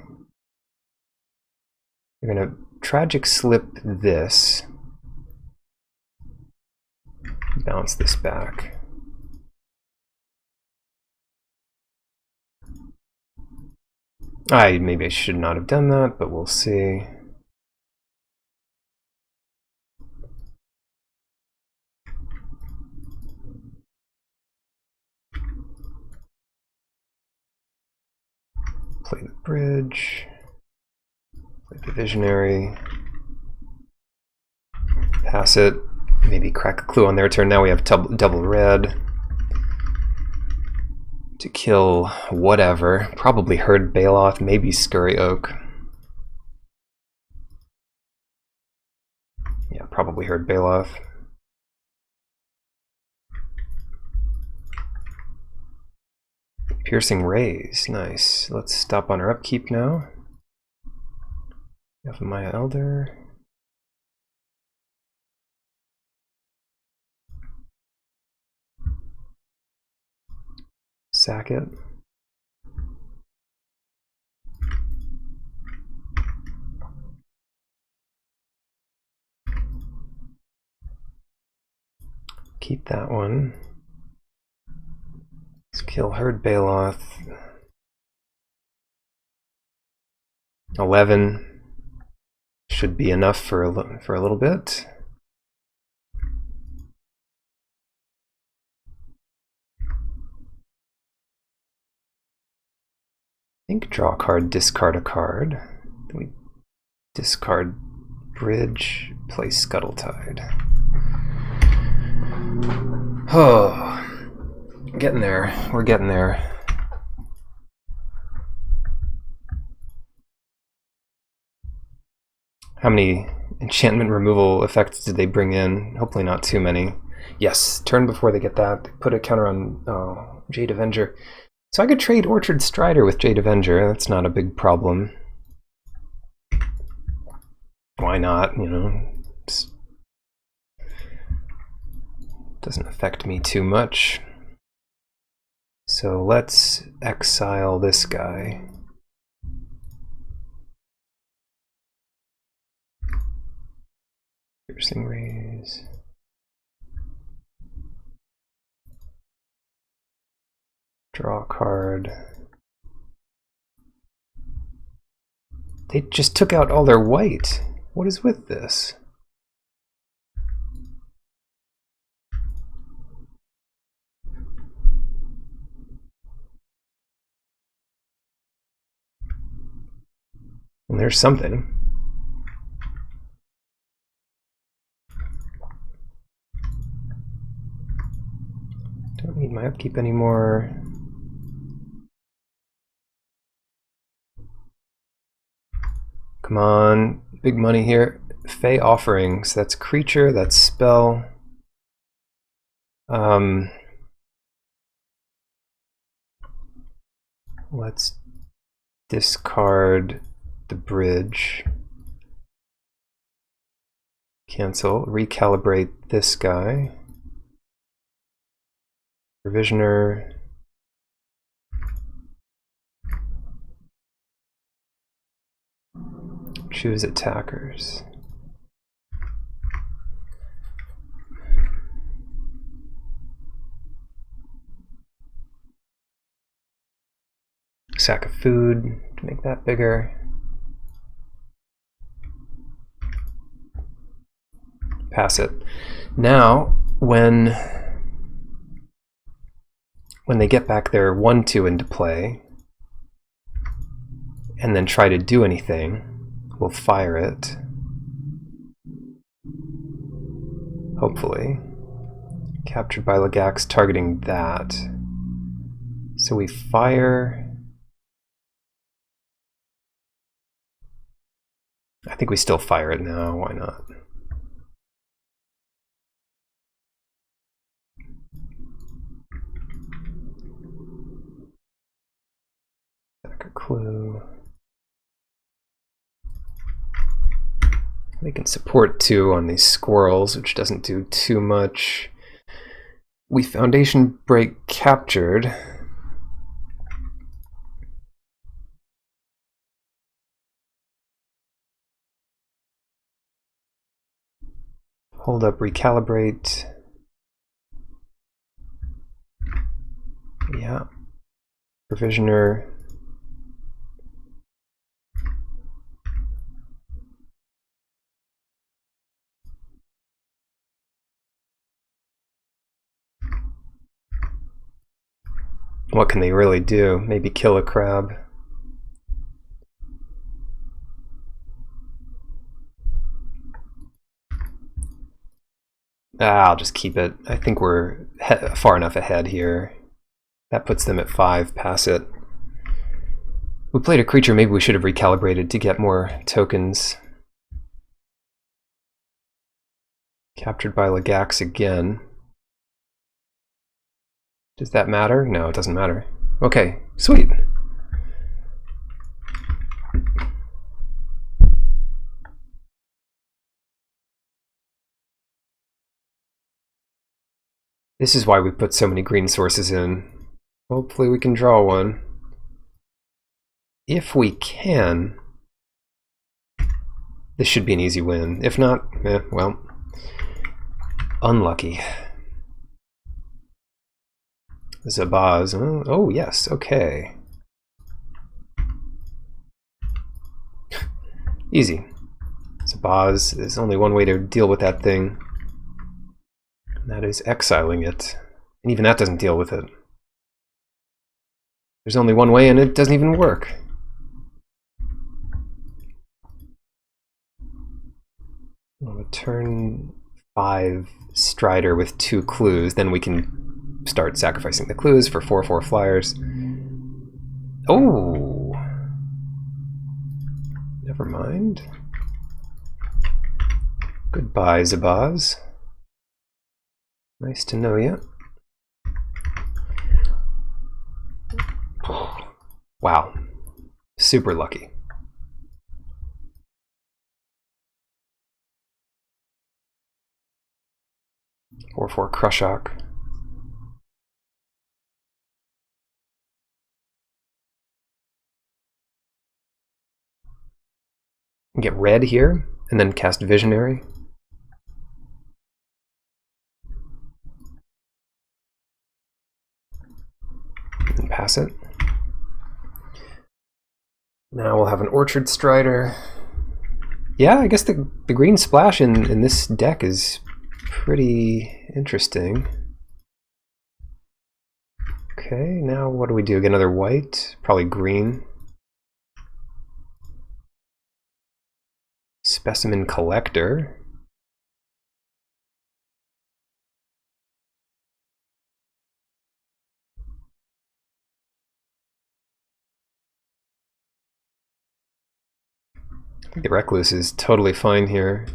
They're going to Tragic Slip this. Bounce this back. Maybe I should not have done that, but we'll see. Play the bridge. Play the visionary. Pass it. Maybe crack a clue on their turn. Now we have double red. To kill whatever. Probably Herd Baloth, maybe Scurry Oak. Yeah, probably Herd Baloth. Piercing Rays, nice. Let's stop on our upkeep now. Have Maya Elder. Sack it. Keep that one. Let's kill Herd Baloth. 11 should be enough for a little bit. I think draw a card, discard a card. We discard Bridge, play Scuttletide. Oh, getting there. We're getting there. How many enchantment removal effects did they bring in? Hopefully not too many. Yes, turn before they get that. They put a counter on Jade Avenger. So I could trade Orchard Strider with Jade Avenger. That's not a big problem. Why not, you know? Doesn't affect me too much. So let's exile this guy. Piercing Rays. Draw a card. They just took out all their white. What is with this? And there's something. Don't need my upkeep anymore. Come on, big money here. Fey Offerings, that's creature, that's spell. Let's discard the bridge. Cancel, recalibrate this guy. Provisioner. Choose attackers. Sack of food to make that bigger. Pass it. Now, when they get back their 1/2 into play, and then try to do anything, we'll fire it. Hopefully. Captured by Lagax, targeting that. So we fire. I think we still fire it now, why not? Back a clue. They can support 2 on these squirrels, which doesn't do too much. We Foundation Break captured. Hold up, recalibrate. Yeah. Provisioner. What can they really do? Maybe kill a crab. I'll just keep it. I think we're far enough ahead here. That puts them at 5. Pass it. We played a creature. Maybe we should have recalibrated to get more tokens. Captured by Lagax again. Does that matter? No, it doesn't matter. Okay, sweet. This is why we put so many green sources in. Hopefully we can draw one. If we can, this should be an easy win. If not, well, unlucky. Zabaz. Oh, yes, okay. Easy. Zabaz, there's only one way to deal with that thing. And that is exiling it. And even that doesn't deal with it. There's only one way and it doesn't even work. Well, a turn 5 Strider with 2 clues, then we can start sacrificing the clues for 4/4 flyers. Oh! Never mind. Goodbye, Zabaz. Nice to know you. Wow. Super lucky. Or for Krushok. Get red here, and then cast Visionary. and pass it. Now we'll have an Orchard Strider. Yeah, I guess the green splash in this deck is pretty interesting. Okay, now what do we do? Get another white? Probably green. Specimen Collector. I think the Recluse is totally fine here.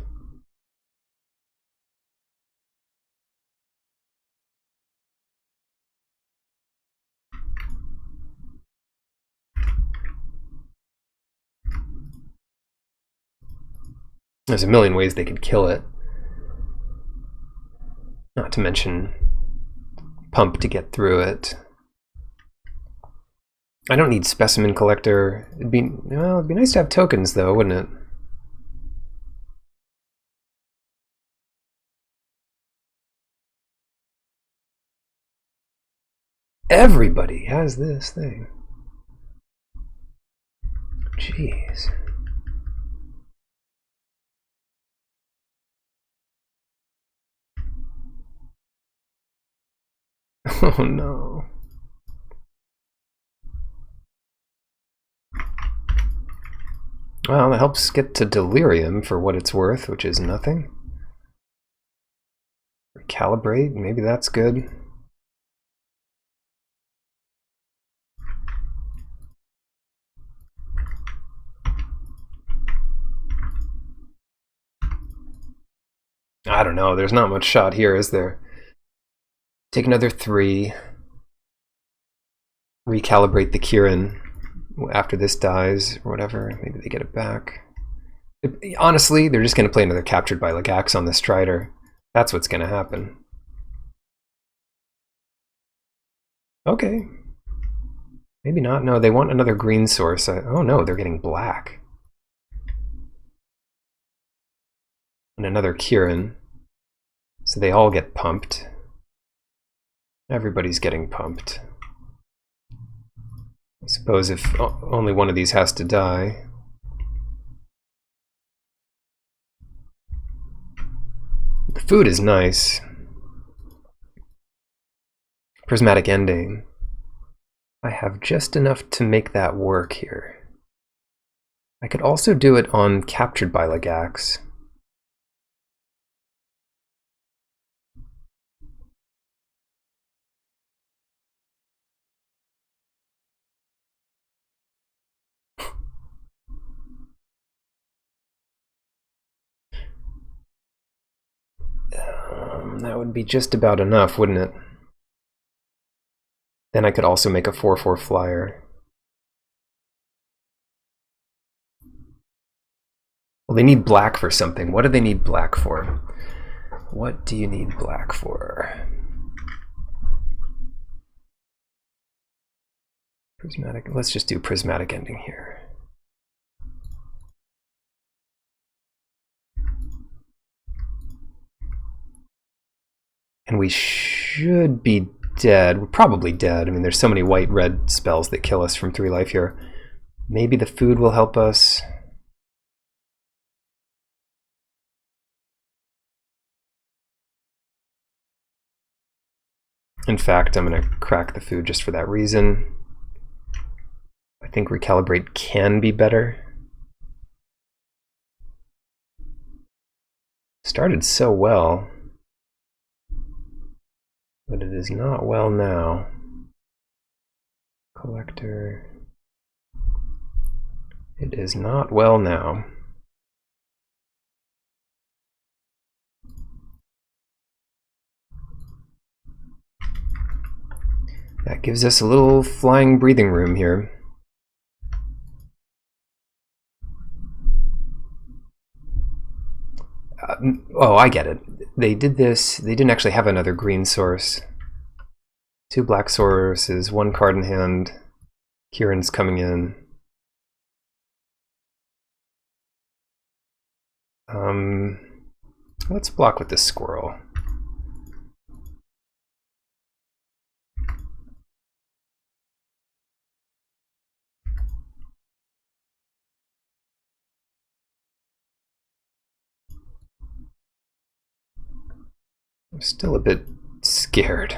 There's a million ways they could kill it. Not to mention pump to get through it. I don't need Specimen Collector. It'd be nice to have tokens though, wouldn't it? Everybody has this thing. Jeez. Oh no. Well, it helps get to Delirium for what it's worth, which is nothing. Recalibrate, maybe that's good. I don't know, there's not much shot here, is there? Take another 3. Recalibrate the Kieran after this dies, or whatever. Maybe they get it back. Honestly, they're just going to play another Captured by Lagax on the Strider. That's what's going to happen. Okay. Maybe not. No, they want another green source. Oh no, they're getting black. And another Kieran. So they all get pumped. Everybody's getting pumped. I suppose if only one of these has to die. The food is nice. Prismatic Ending. I have just enough to make that work here. I could also do it on Captured by Lagax. That would be just about enough, wouldn't it? Then I could also make a 4/4 flyer. Well, they need black for something. What do they need black for? What do you need black for? Prismatic. Let's just do Prismatic Ending here. And we should be dead. We're probably dead. I mean, there's so many white-red spells that kill us from 3 life here. Maybe the food will help us. In fact, I'm going to crack the food just for that reason. I think Recalibrate can be better. Started so well, but it is not well now. Collector. It is not well now. That gives us a little flying breathing room here. Oh, I get it. They did this, they didn't actually have another green source. 2 black sources, 1 card in hand. Kieran's coming in. Let's block with this squirrel. I'm still a bit scared.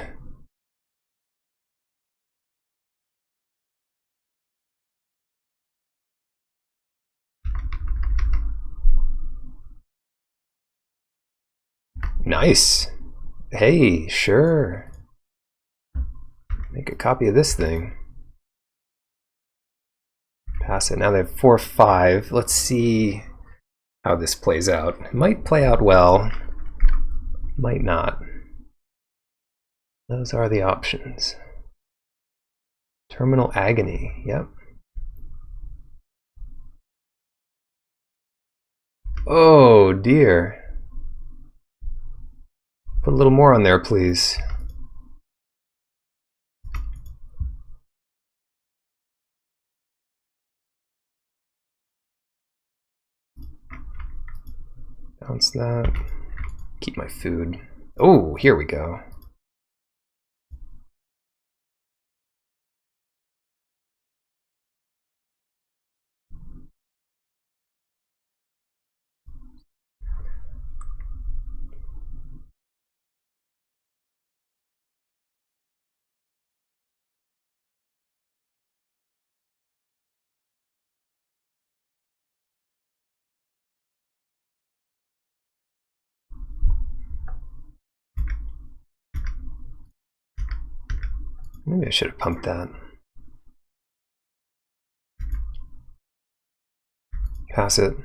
Nice. Hey, sure. Make a copy of this thing. Pass it. Now they have 4-5. Let's see how this plays out. It might play out well. Might not. Those are the options. Terminal agony. Yep. Oh dear. Put a little more on there, please. Bounce that. Keep my food. Oh, here we go. Maybe I should have pumped that. Pass it.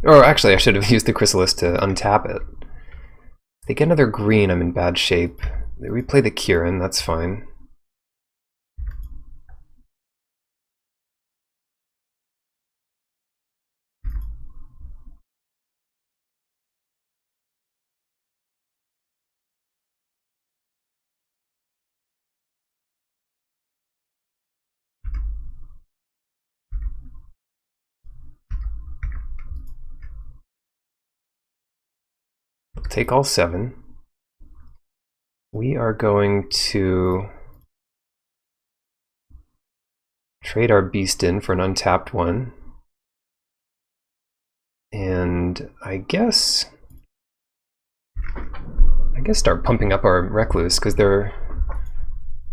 Or actually, I should have used the chrysalis to untap it. If they get another green, I'm in bad shape. They replay the Kirin, that's fine. Take all 7. We are going to trade our beast in for an untapped one. And I guess start pumping up our recluse, because there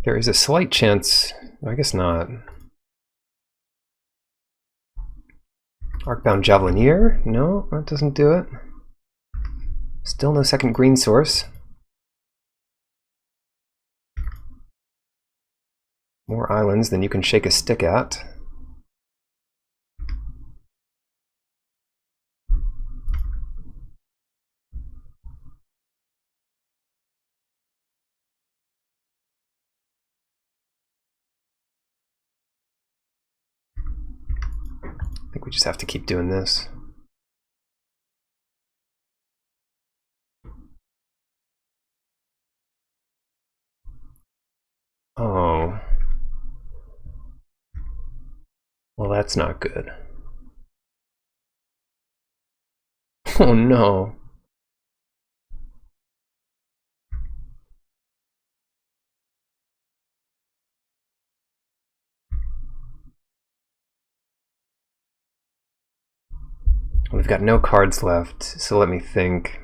is a slight chance. I guess not. Arcbound Javelineer? No, that doesn't do it. Still no second green source. More islands than you can shake a stick at. I think we just have to keep doing this. Oh. Well, that's not good. Oh no. We've got no cards left, so let me think.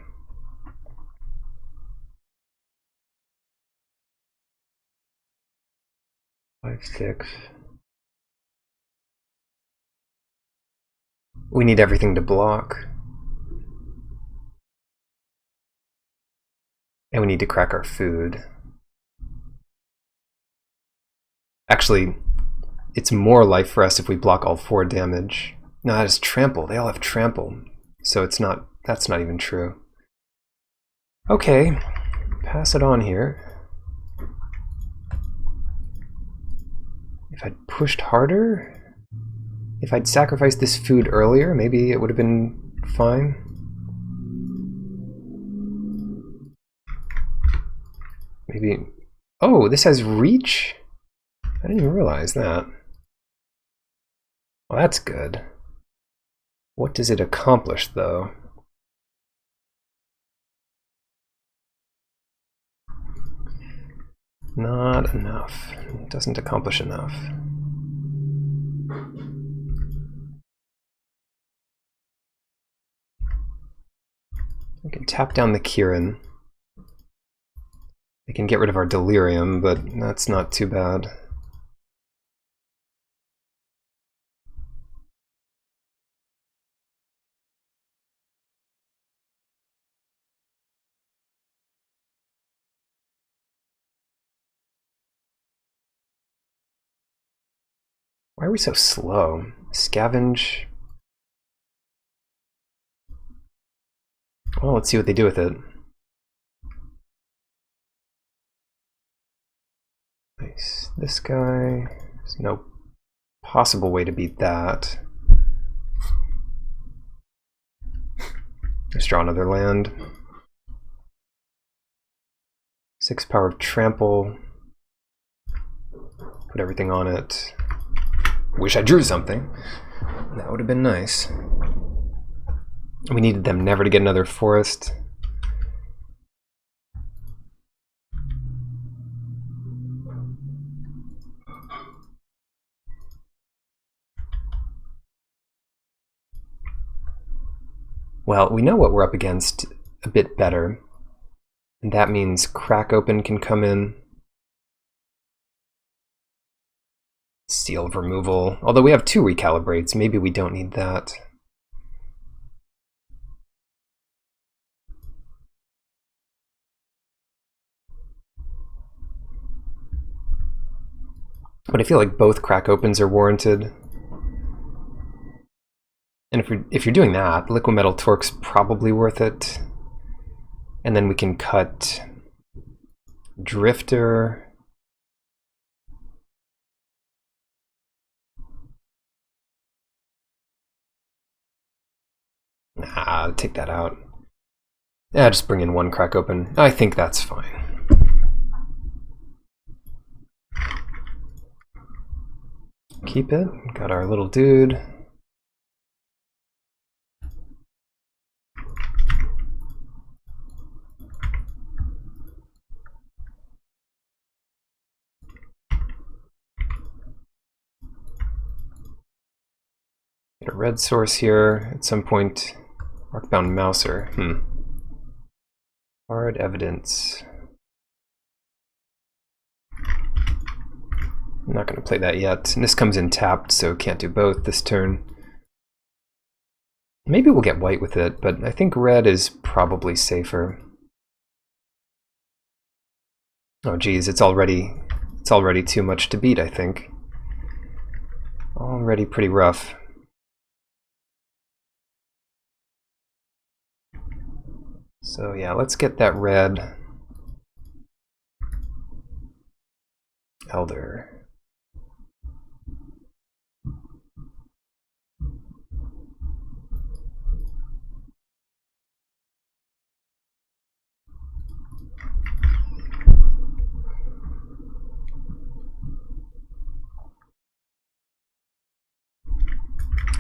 Five, 6. We need everything to block. And we need to crack our food. Actually, it's more life for us if we block all 4 damage. No, that is trample. They all have trample. So it's not, that's not even true. Okay, pass it on here. If I'd pushed harder, if I'd sacrificed this food earlier, maybe it would have been fine. Maybe, oh, this has reach? I didn't even realize that. Well, that's good. What does it accomplish, though? Not enough. It doesn't accomplish enough. I can tap down the Kirin. They can get rid of our delirium, but that's not too bad. Why are we so slow? Scavenge. Well, let's see what they do with it. Nice. This guy. There's no possible way to beat that. Let's draw another land. 6 power of trample. Put everything on it. Wish I drew something. That would have been nice. We needed them never to get another forest. Well, we know what we're up against a bit better. And that means Crack Open can come in. Seal of Removal. Although we have 2 recalibrates, maybe we don't need that. But I feel like both Crack Opens are warranted. And if you're doing that, Liquid Metal Torque's probably worth it. And then we can cut Drifter. Nah, take that out. Yeah, just bring in 1 Crack Open. I think that's fine. Keep it. Got our little dude. Get a red source here. At some point, Arcbound Mouser. Hard evidence. I'm not going to play that yet. And this comes in tapped, so can't do both this turn. Maybe we'll get white with it, but I think red is probably safer. Oh geez, it's already too much to beat, I think. Already pretty rough. So yeah, let's get that red. Elder.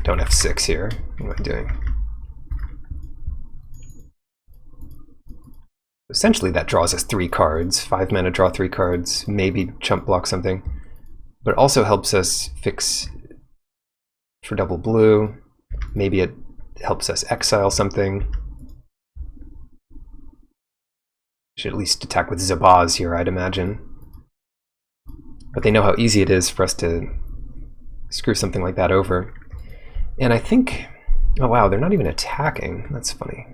Don't F6 here. What am I doing? Essentially that draws us 3 cards. 5 mana, draw 3 cards, maybe chump block something. But it also helps us fix for double blue. Maybe it helps us exile something. Should at least attack with Zabaz here, I'd imagine. But they know how easy it is for us to screw something like that over. And I think, oh wow, they're not even attacking. That's funny.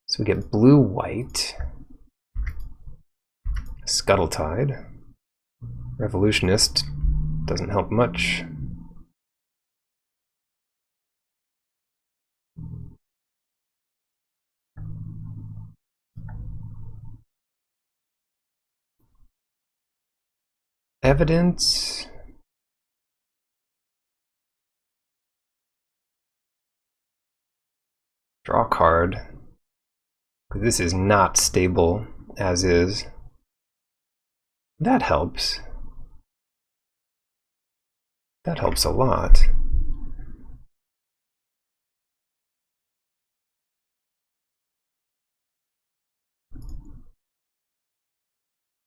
So we get blue-white, Scuttle-Tide, Revolutionist, doesn't help much. Evidence. Draw a card. This is not stable as is. That helps. That helps a lot.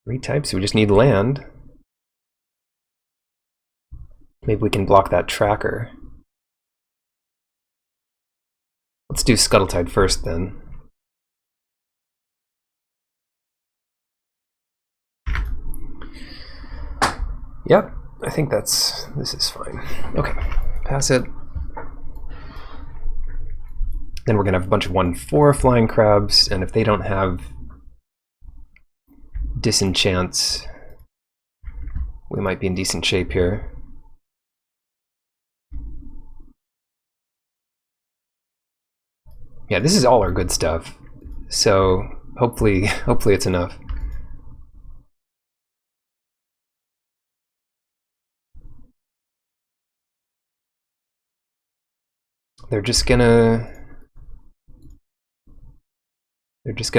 Retype, so we just need land. Maybe we can block that tracker. Let's do Scuttle-Tide first then. Yep, I think this is fine. Okay, pass it. Then we're gonna have a bunch of 1/4 flying crabs, and if they don't have disenchants, we might be in decent shape here. Yeah, this is all our good stuff, so hopefully it's enough. They're just gonna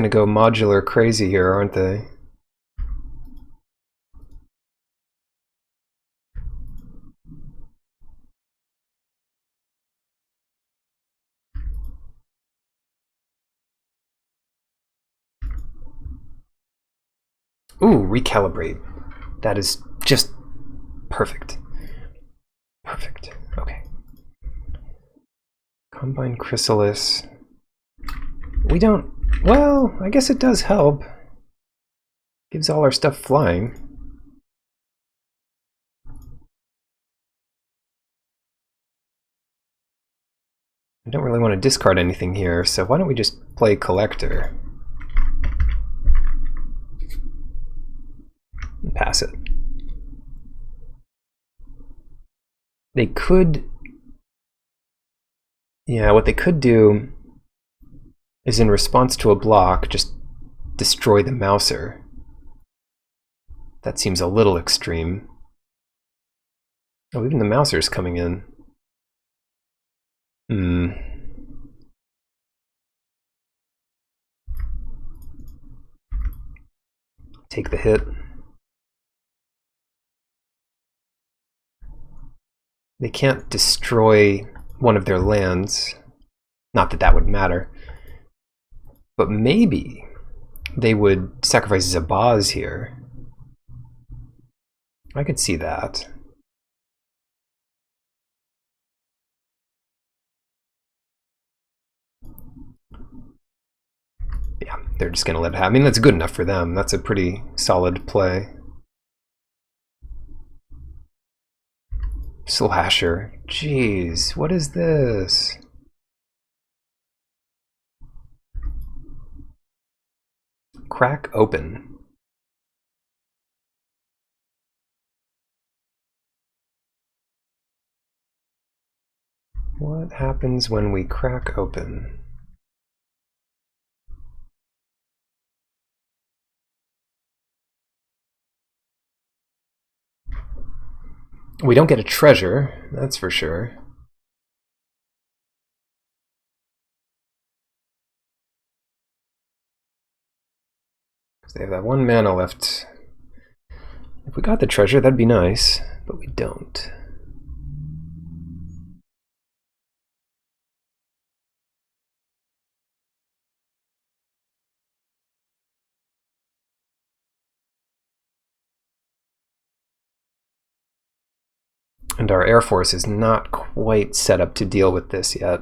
go modular crazy here, aren't they? Ooh, recalibrate. That is just perfect. Perfect. Okay. Combine chrysalis. We don't... Well, I guess it does help. Gives all our stuff flying. I don't really want to discard anything here, so why don't we just play collector? And pass it. They could... Yeah, what they could do is in response to a block, just destroy the mouser. That seems a little extreme. Oh, even the mouser's coming in. Take the hit. They can't destroy one of their lands. Not that that would matter. But maybe they would sacrifice Zabaz here. I could see that. Yeah, they're just going to let it happen. I mean, that's good enough for them. That's a pretty solid play. Slasher. Jeez, what is this? Crack open. What happens when we crack open? We don't get a treasure, that's for sure. Because they have that 1 mana left. If we got the treasure, that'd be nice, but we don't. And our Air Force is not quite set up to deal with this yet.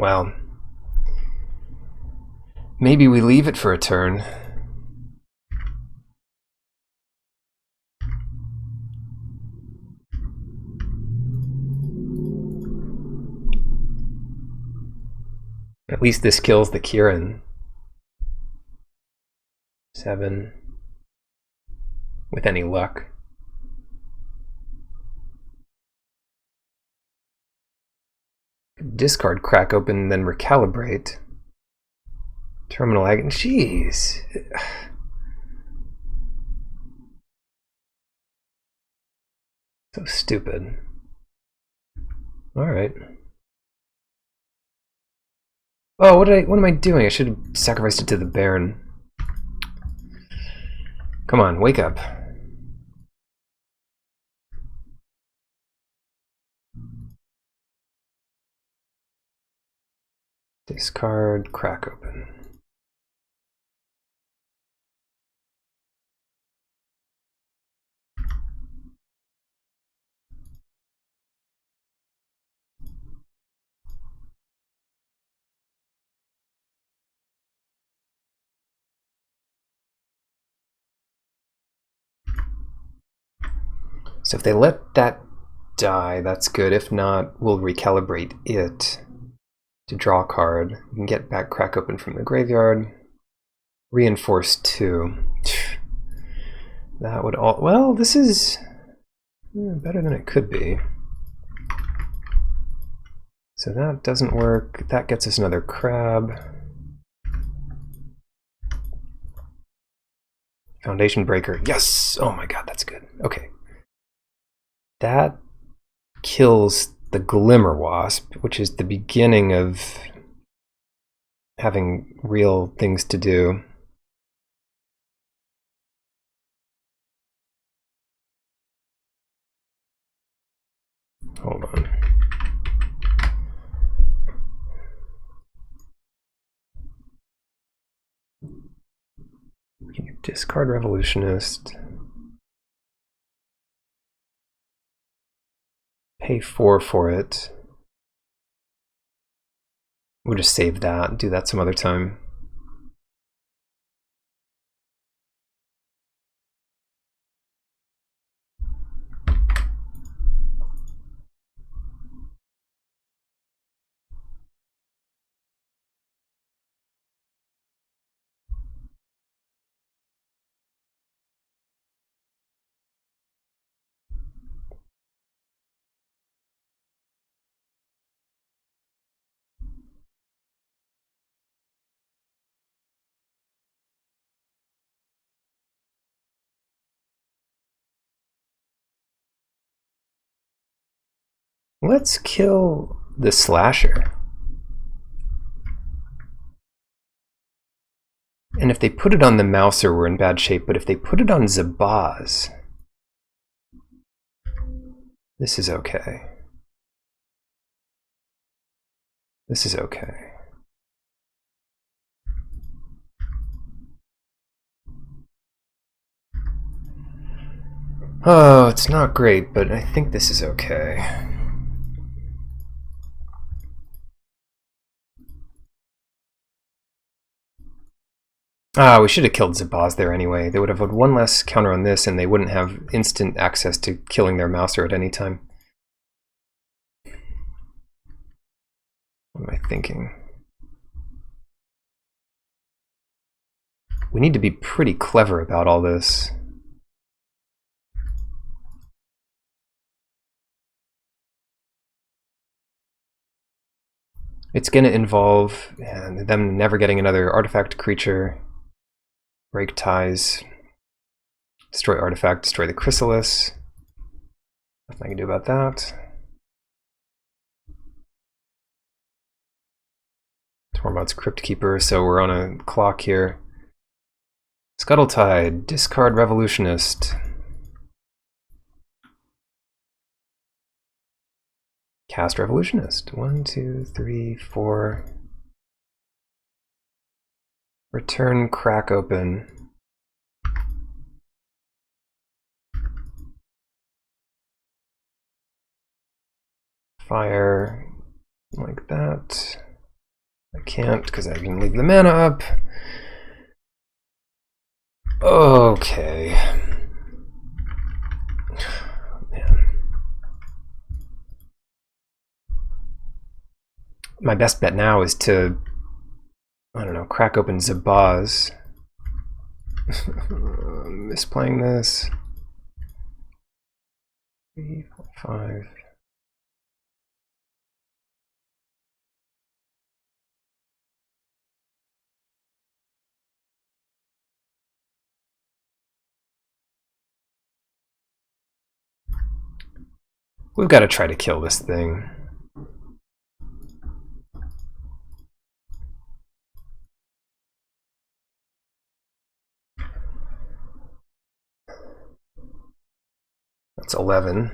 Well, maybe we leave it for a turn. At least this kills the Kieran. 7. With any luck. Discard crack open, then recalibrate. Terminal agony. Jeez. So stupid. Alright. Oh, what am I doing? I should have sacrificed it to the Baron. Come on, wake up. Discard, crack open. So if they let that die, that's good. If not, we'll recalibrate it to draw a card. We can get back Crack Open from the graveyard. Reinforce 2. That would all... Well, this is better than it could be. So that doesn't work. That gets us another crab. Foundation Breaker. Yes! Oh my god, that's good. Okay. That kills the Glimmer Wasp, which is the beginning of having real things to do. Hold on. You discard Revolutionist. Pay 4 for it. We'll just save that, do that some other time. Let's kill the Slasher. And if they put it on the Mouser, we're in bad shape, but if they put it on Zabaz, this is okay. This is okay. Oh, it's not great, but I think this is okay. Ah, we should have killed Zabaz there anyway. They would have had one less counter on this, and they wouldn't have instant access to killing their Mouser at any time. What am I thinking? We need to be pretty clever about all this. It's going to involve them never getting another artifact creature, break ties, destroy artifact, destroy the chrysalis. Nothing I can do about that. Tormod's Crypt Keeper, so we're on a clock here. Scuttletide, discard Revolutionist. Cast Revolutionist. 1, 2, 3, 4. Return Crack Open. Fire like that. I can't because I can leave the mana up. Okay. Man. My best bet now is to, I don't know, crack open Zabaz. Misplaying this. 3, 4, 5. We've got to try to kill this thing. That's 11.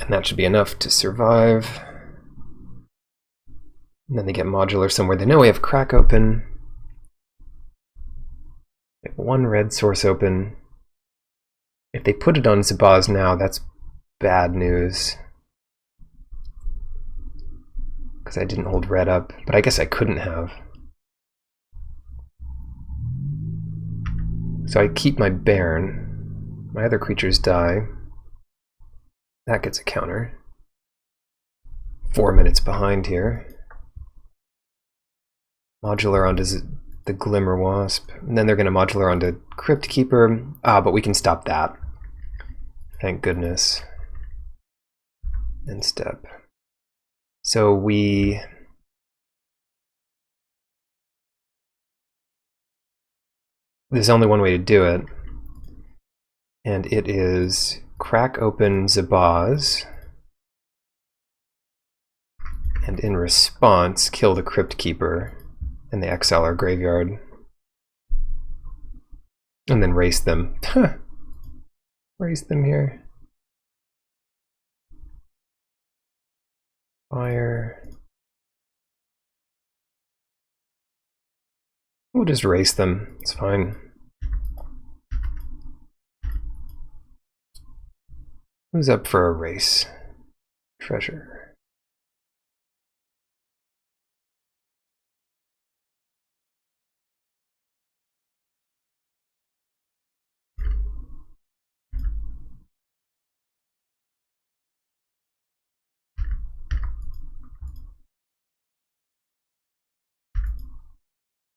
And that should be enough to survive. And then they get modular somewhere. They know we have crack open. We have one red source open. If they put it on Sabboth now, that's bad news. Because I didn't hold red up, but I guess I couldn't have. So I keep my Baron. My other creatures die. That gets a counter. 4 minutes behind here. Modular onto the Glimmer Wasp. And then they're going to modular onto Crypt Keeper. Ah, but we can stop that. Thank goodness. End step. So there's only one way to do it. And it is crack open Sabboth. And in response, kill the Crypt Keeper. And they exile our graveyard. And then race them. Race them here. Fire. We'll just race them. It's fine. Who's up for a race? Treasure.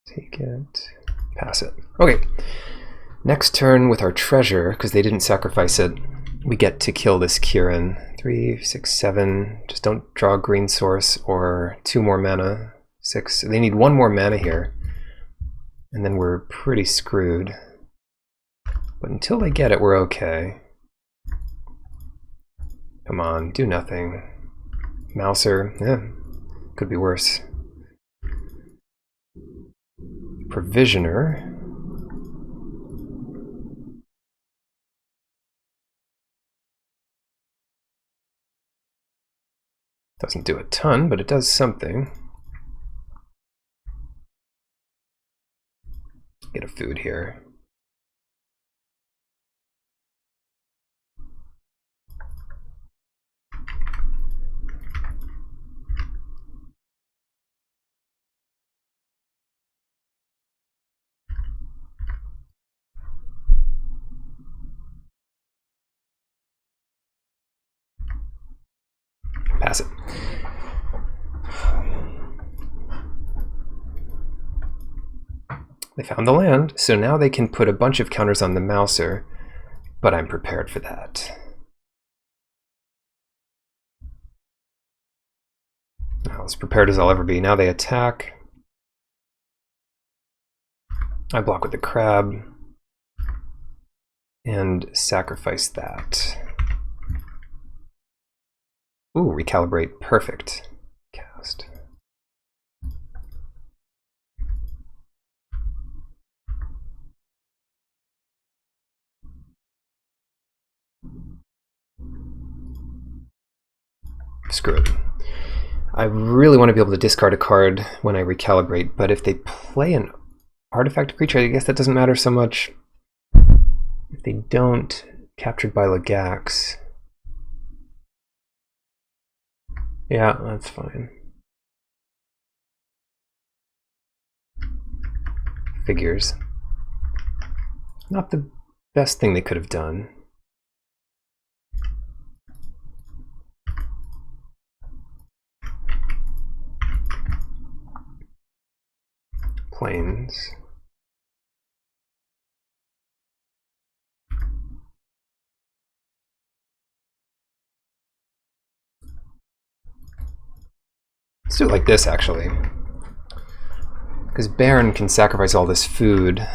Take it, pass it. Okay, next turn with our treasure, because they didn't sacrifice it, we get to kill this Kieran. 3, 6, 7, just don't draw a green source or 2 more mana. 6, they need 1 more mana here, and then we're pretty screwed. But until they get it, we're okay. Come on, do nothing. Mouser, yeah, could be worse. Provisioner. Doesn't do a ton, but it does something. Get a food here. Pass it. They found the land, so now they can put a bunch of counters on the Mouser, but I'm prepared for that. Now, as prepared as I'll ever be. Now they attack. I block with the crab and sacrifice that. Ooh, recalibrate. Perfect. Cast. Screw it. I really want to be able to discard a card when I recalibrate, but if they play an artifact creature, I guess that doesn't matter so much. If they don't, captured by Lagax. Yeah, that's fine. Figures. Not the best thing they could have done. Planes. Let's do it like this, actually. Because Baron can sacrifice all this food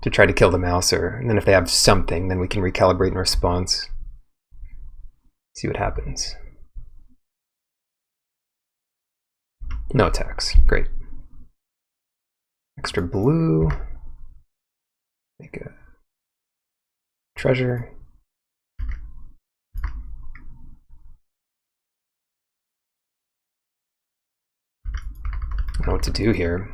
to try to kill the Mouser. And then if they have something, then we can recalibrate in response. See what happens. No attacks. Great. Extra blue. Make a treasure. I don't know what to do here.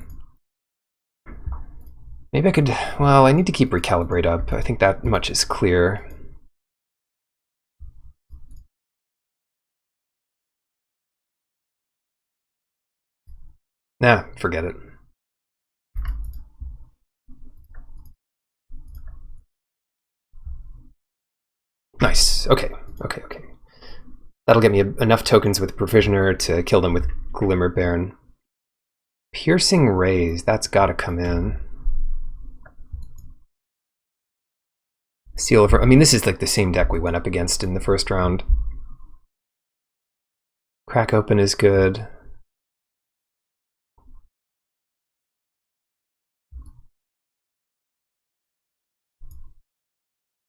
Maybe I could, well, I need to keep recalibrate up. I think that much is clear. Nah, forget it. Nice. Okay. That'll get me enough tokens with Provisioner to kill them with Glimmer Baron. Piercing Rays, that's gotta come in. Seal of... I mean, this is like the same deck we went up against in the first round. Crack Open is good.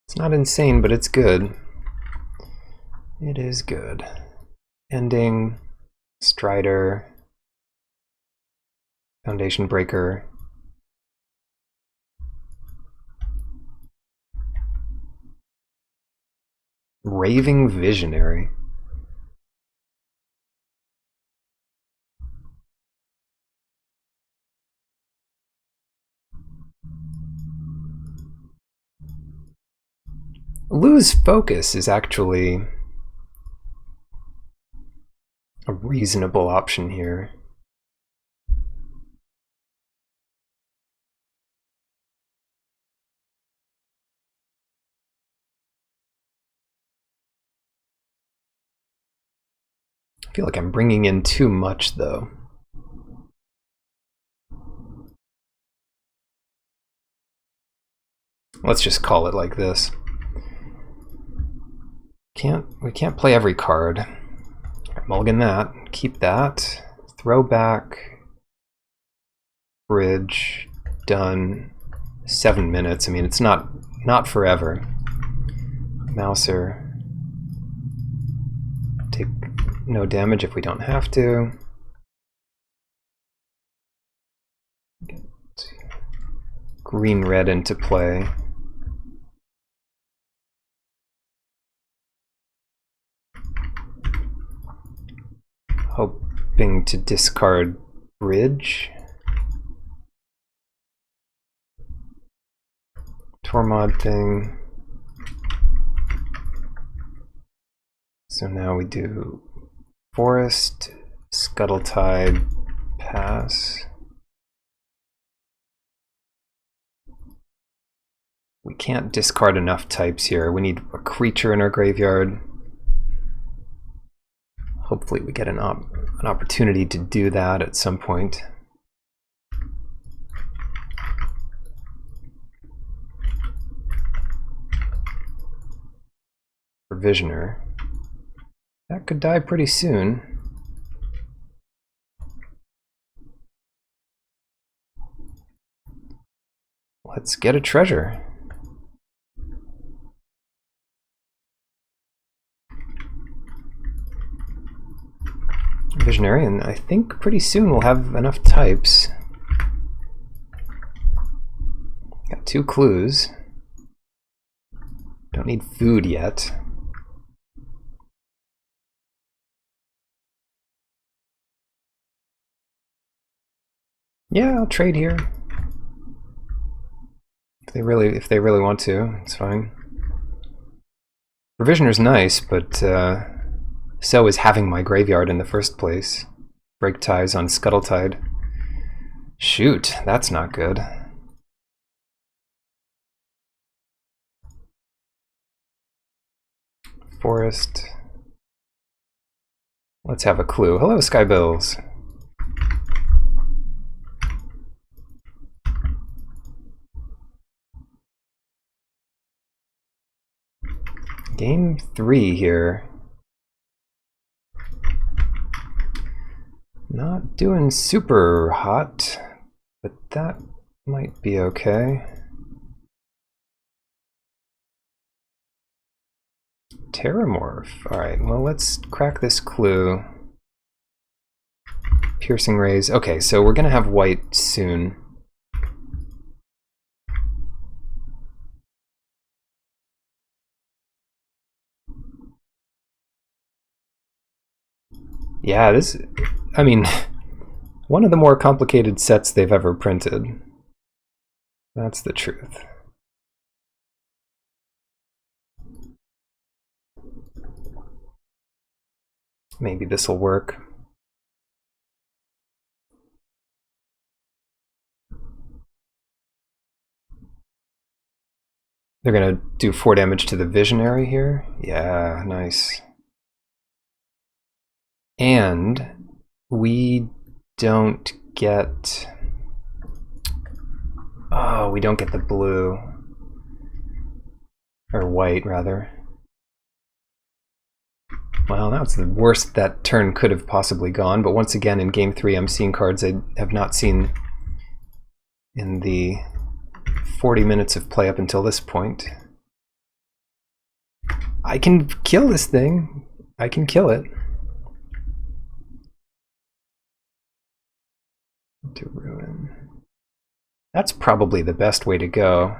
It's not insane, but it's good. It is good. Ending, Strider, Foundation Breaker. Raving Visionary. Lose Focus is actually a reasonable option here. I feel like I'm bringing in too much, though. Let's just call it like this. We can't play every card. Mulligan that. Keep that. Throw back. Bridge. Done. 7 minutes. I mean, it's not forever. Mouser. Take no damage if we don't have to. Get green-red into play. Hoping to discard Bridge. Tormod thing. So now we do Forest, Scuttletide, pass. We can't discard enough types here. We need a creature in our graveyard. Hopefully we get an opportunity to do that at some point. Provisioner. That could die pretty soon. Let's get a treasure. Visionary, and I think pretty soon we'll have enough types. Got 2 clues. Don't need food yet. Yeah, I'll trade here. If they really want to, it's fine. Provisioner's nice, but so is having my graveyard in the first place. Break ties on Scuttletide. Shoot, that's not good. Forest. Let's have a clue. Hello, Skybills. Game 3 here. Not doing super hot, but that might be okay. Terramorph. Alright, well, let's crack this clue. Piercing Rays. Okay, so we're gonna have white soon. Yeah, this, I mean, one of the more complicated sets they've ever printed. That's the truth. Maybe this will work. They're gonna do 4 damage to the visionary here. Yeah, nice. And we don't get... Oh, we don't get the blue. Or white, rather. Well, that's the worst that turn could have possibly gone, but once again in Game 3 I'm seeing cards I have not seen in the 40 minutes of play up until this point. I can kill this thing. I can kill it. To ruin. That's probably the best way to go.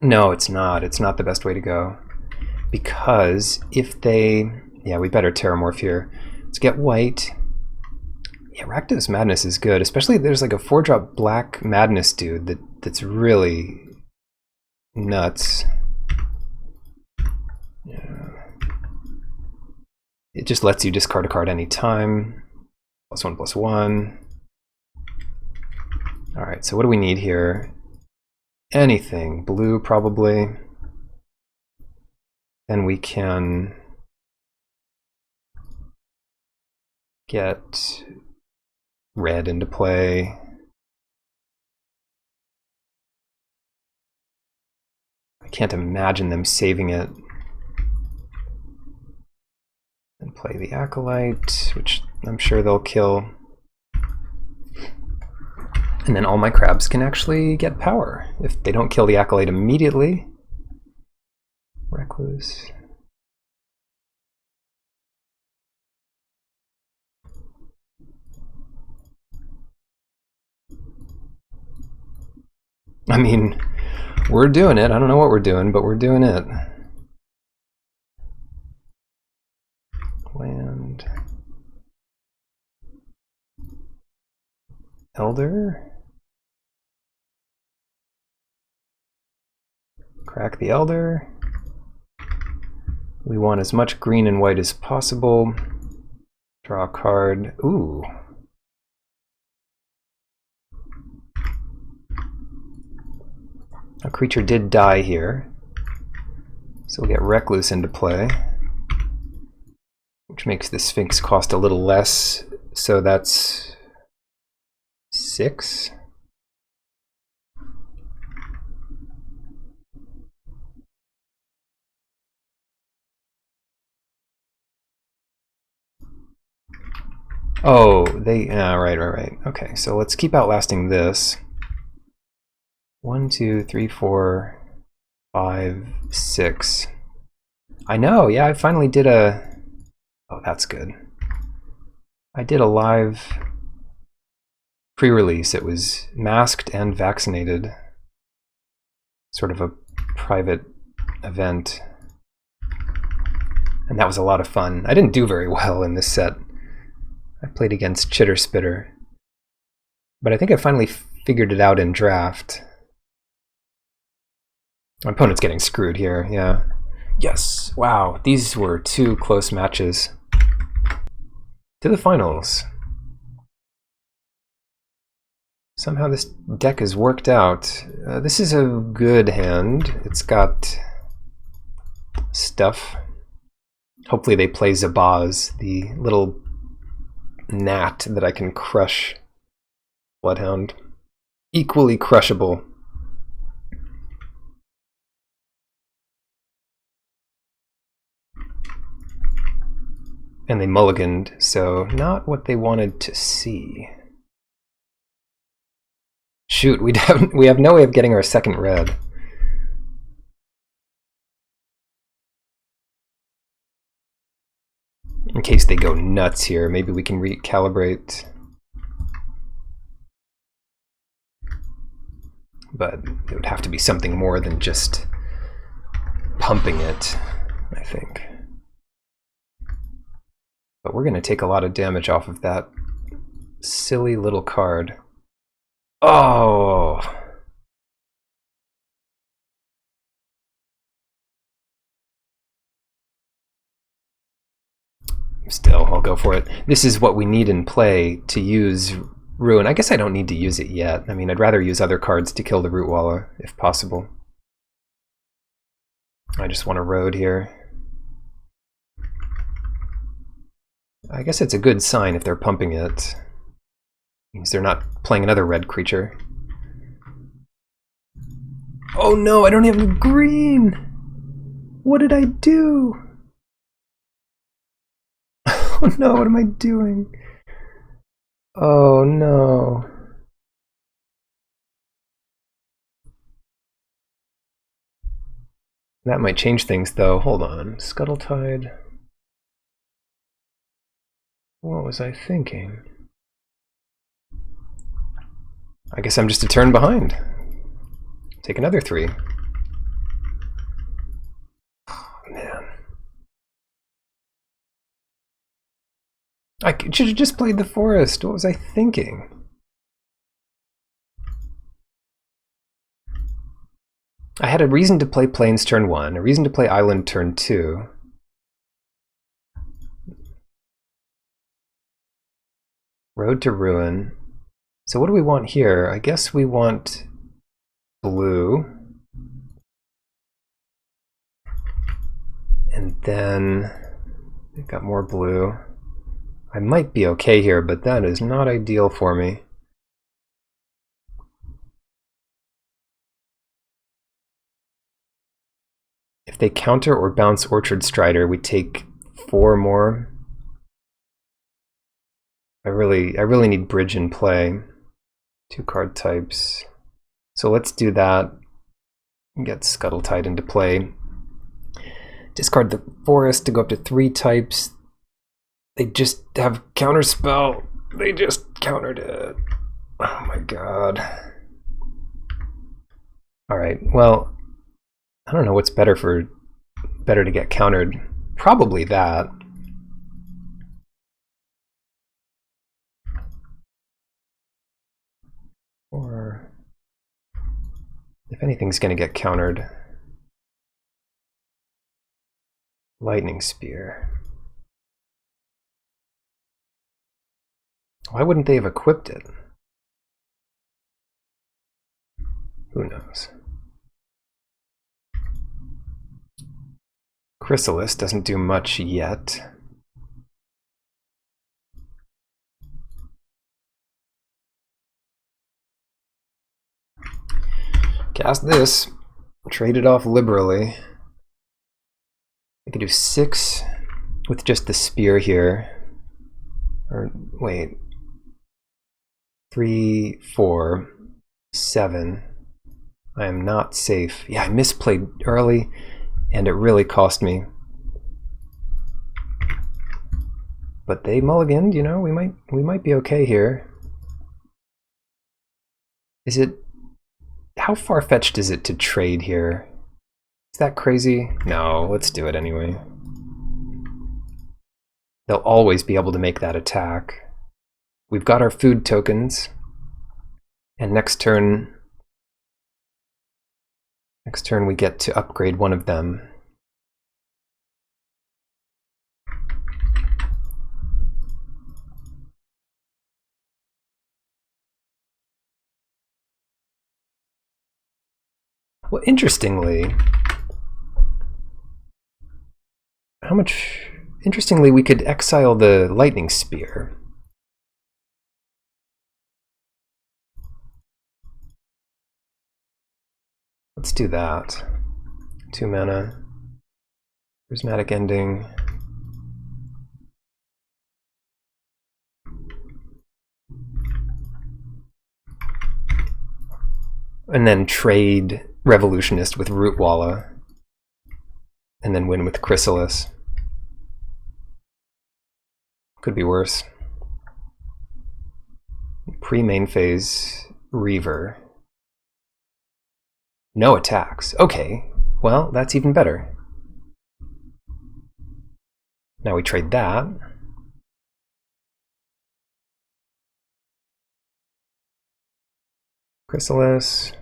No, it's not. It's not the best way to go. Because if they... Yeah, we better Terramorph here. Let's get white. Yeah, Rakdos Madness is good, especially if there's like a 4-drop Black Madness dude that's really nuts. Yeah. It just lets you discard a card anytime. +1/+1. Alright, so what do we need here? Anything. Blue, probably. Then we can get red into play. I can't imagine them saving it. And play the Acolyte, which I'm sure they'll kill. And then all my crabs can actually get power. If they don't kill the Acolyte immediately. Recluse. I mean, we're doing it. I don't know what we're doing, but we're doing it. Land. Elder. Crack the Elder. We want as much green and white as possible. Draw a card. Ooh. A creature did die here. So we'll get Recluse into play. Which makes the Sphinx cost a little less. So that's 6. Oh, they, right. Okay, so let's keep outlasting this. 1, 2, 3, 4, 5, 6. I know, yeah, I finally did a... Oh, that's good. I did a live pre-release. It was masked and vaccinated. Sort of a private event. And that was a lot of fun. I didn't do very well in this set. I played against Chitter Spitter. But I think I finally figured it out in draft. My opponent's getting screwed here, yeah. Yes, wow, these were 2 close matches. To the finals. Somehow this deck has worked out. This is a good hand. It's got stuff. Hopefully they play Zabaz, the little gnat that I can crush. Bloodhound. Equally crushable. And they mulliganed, so not what they wanted to see. Shoot, we have no way of getting our second red. In case they go nuts here, maybe we can recalibrate. But it would have to be something more than just pumping it, I think. But we're going to take a lot of damage off of that silly little card. Oh! Still, I'll go for it. This is what we need in play to use Ruin. I guess I don't need to use it yet. I mean, I'd rather use other cards to kill the Root Walla, if possible. I just want a road here. I guess it's a good sign if they're pumping it. It means they're not playing another red creature. Oh no, I don't have a green! What did I do? Oh no, what am I doing? Oh no. That might change things though. Hold on. Scuttletide. What was I thinking? I guess I'm just a turn behind. Take another 3. Oh, man. I should have just played the forest. What was I thinking? I had a reason to play Plains turn 1, a reason to play Island turn 2. Road to Ruin. So what do we want here? I guess we want blue. And then we've got more blue. I might be okay here, but that is not ideal for me. If they counter or bounce Orchard Strider, we take 4 more. I really need bridge in play. 2 card types. So let's do that. Get Scuttletide into play. Discard the forest to go up to 3 types. They just have counterspell. They just countered it. Oh my god. Alright, well, I don't know what's better to get countered. Probably that. Or if anything's going to get countered, Lightning Spear. Why wouldn't they have equipped it? Who knows? Chrysalis doesn't do much yet. Cast this. Trade it off liberally. I could do 6 with just the spear here. Or wait. 3, 4, 7. I am not safe. Yeah, I misplayed early, and it really cost me. But they mulliganed, you know, we might be okay here. Is it... How far-fetched is it to trade here? Is that crazy? No, let's do it anyway. They'll always be able to make that attack. We've got our food tokens, and next turn we get to upgrade one of them. Well, interestingly, interestingly, we could exile the Lightning Spear. Let's do that. 2 mana. Prismatic Ending. And then trade Revolutionist with Root Walla. And then win with Chrysalis. Could be worse. Pre-main phase Reaver. No attacks. Okay, well, that's even better. Now we trade that. Chrysalis.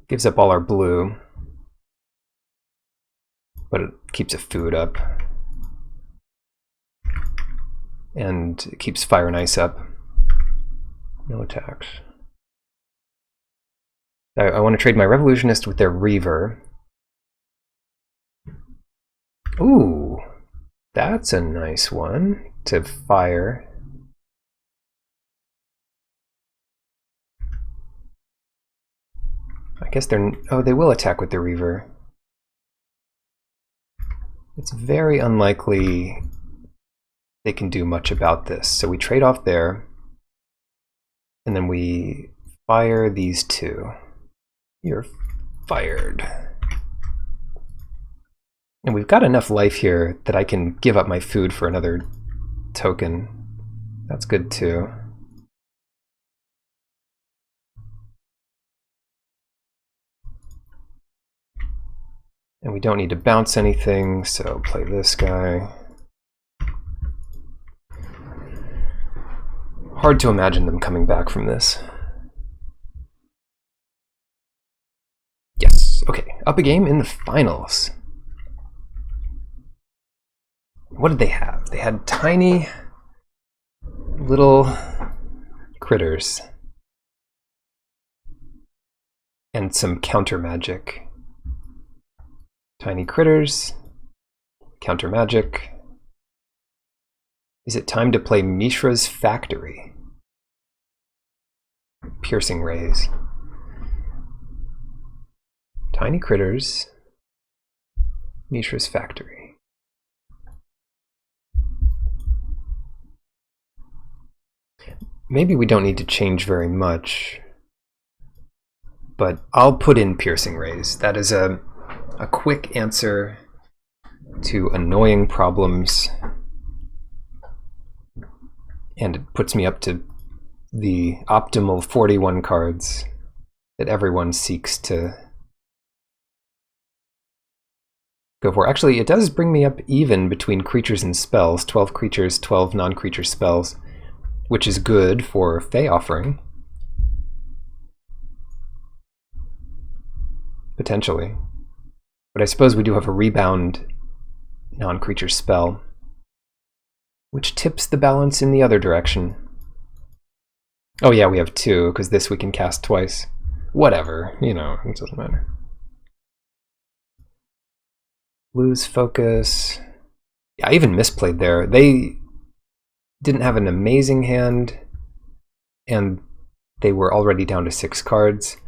Gives up all our blue, but it keeps a food up. And it keeps fire and ice up. No attacks. I want to trade my Revolutionist with their Reaver. Ooh, that's a nice one to fire. I guess they're... oh, they will attack with the Reaver. It's very unlikely they can do much about this. So we trade off there, and then we fire these two. You're fired. And we've got enough life here that I can give up my food for another token. That's good too. And we don't need to bounce anything, so play this guy. Hard to imagine them coming back from this. Yes, okay, up a game in the finals. What did they have? They had tiny little critters and some counter magic. Tiny critters, counter magic. Is it time to play Mishra's Factory? Piercing Rays. Tiny critters, Mishra's Factory. Maybe we don't need to change very much, but I'll put in Piercing Rays. That is a quick answer to annoying problems, and it puts me up to the optimal 41 cards that everyone seeks to go for. Actually, it does bring me up even between creatures and spells. 12 creatures, 12 non-creature spells, which is good for Fey Offering. Potentially. But I suppose we do have a rebound non-creature spell, which tips the balance in the other direction. Oh yeah, we have two, because this we can cast twice. Whatever, you know, it doesn't matter. Lose focus. Yeah, I even misplayed there. They didn't have an amazing hand, and they were already down to 6 cards,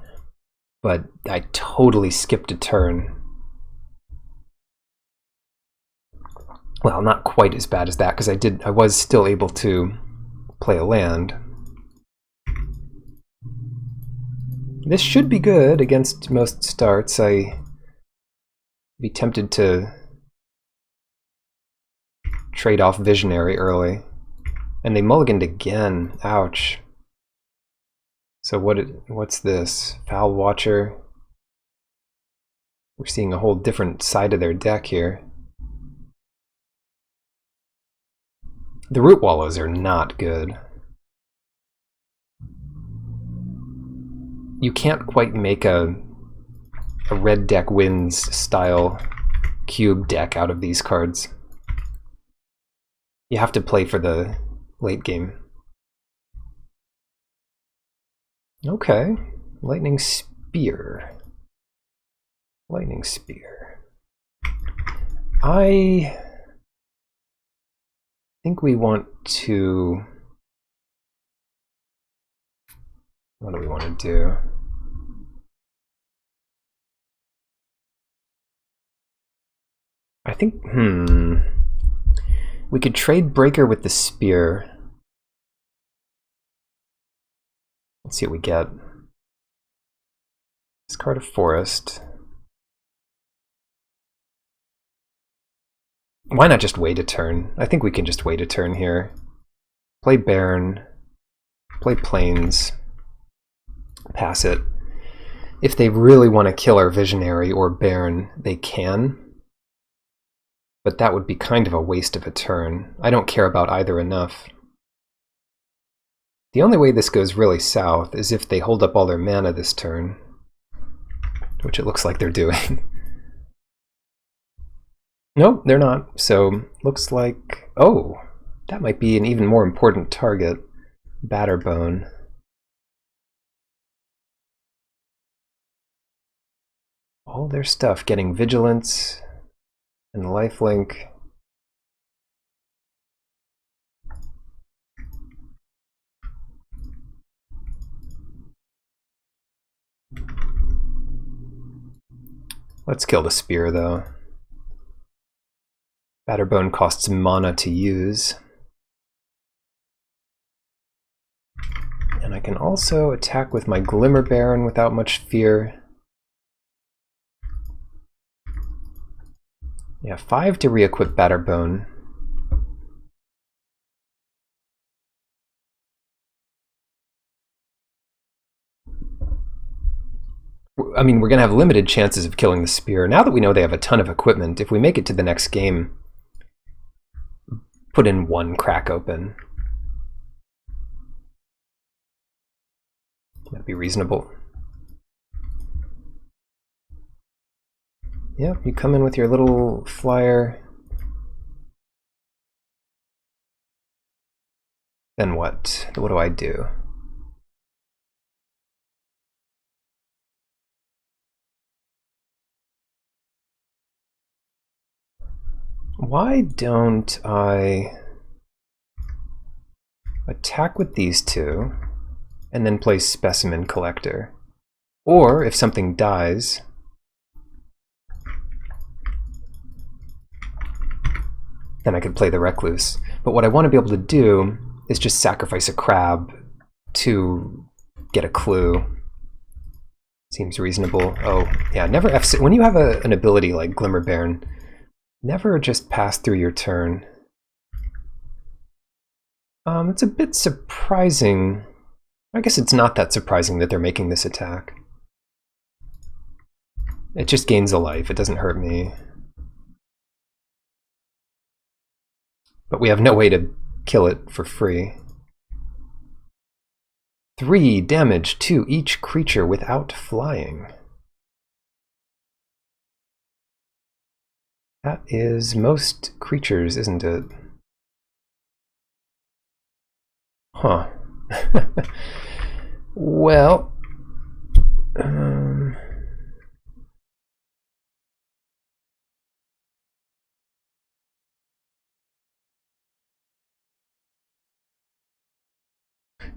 but I totally skipped a turn. Well, not quite as bad as that, because I was still able to play a land. This should be good against most starts. I'd be tempted to trade off Visionary early. And they mulliganed again. Ouch. So what's this? Foul Watcher. We're seeing a whole different side of their deck here. The Root Wallows are not good. You can't quite make a red deck wins style cube deck out of these cards. You have to play for the late game. Okay, Lightning Spear. Lightning Spear. I think we want to... what do we want to do? I think, we could trade Breaker with the Spear. Let's see what we get. Discard a Forest. Why not just wait a turn? I think we can just wait a turn here. Play Baron. Play Plains. Pass it. If they really want to kill our Visionary or Baron, they can. But that would be kind of a waste of a turn. I don't care about either enough. The only way this goes really south is if they hold up all their mana this turn, which it looks like they're doing. Nope, they're not. So, looks like... Oh, that might be an even more important target. Batterbone. All their stuff getting Vigilance and Lifelink. Let's kill the Spear, though. Batterbone costs mana to use. And I can also attack with my Glimmer Baron without much fear. Yeah, 5 to re-equip Batterbone. I mean, we're going to have limited chances of killing the Spear. Now that we know they have a ton of equipment, if we make it to the next game, put in one crack open. That'd be reasonable. Yep, you come in with your little flyer. Then what? What do I do? Why don't I attack with these two and then play Specimen Collector? Or if something dies, then I could play the Recluse. But what I want to be able to do is just sacrifice a crab to get a clue. Seems reasonable. Oh, yeah, never F6. When you have an ability like Glimmer Baron, never just pass through your turn. It's a bit surprising. I guess it's not that surprising that they're making this attack. It just gains a life. It doesn't hurt me. But we have no way to kill it for free. 3 damage to each creature without flying. That is most creatures, isn't it? Huh. Well...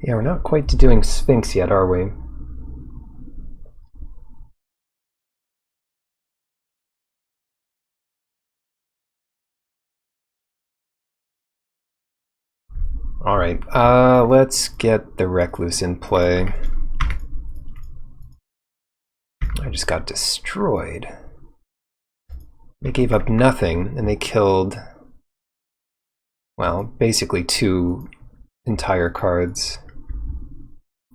yeah, we're not quite to doing Sphinx yet, are we? Alright, let's get the Recluse in play. I just got destroyed. They gave up nothing, and they killed, well, basically 2 entire cards.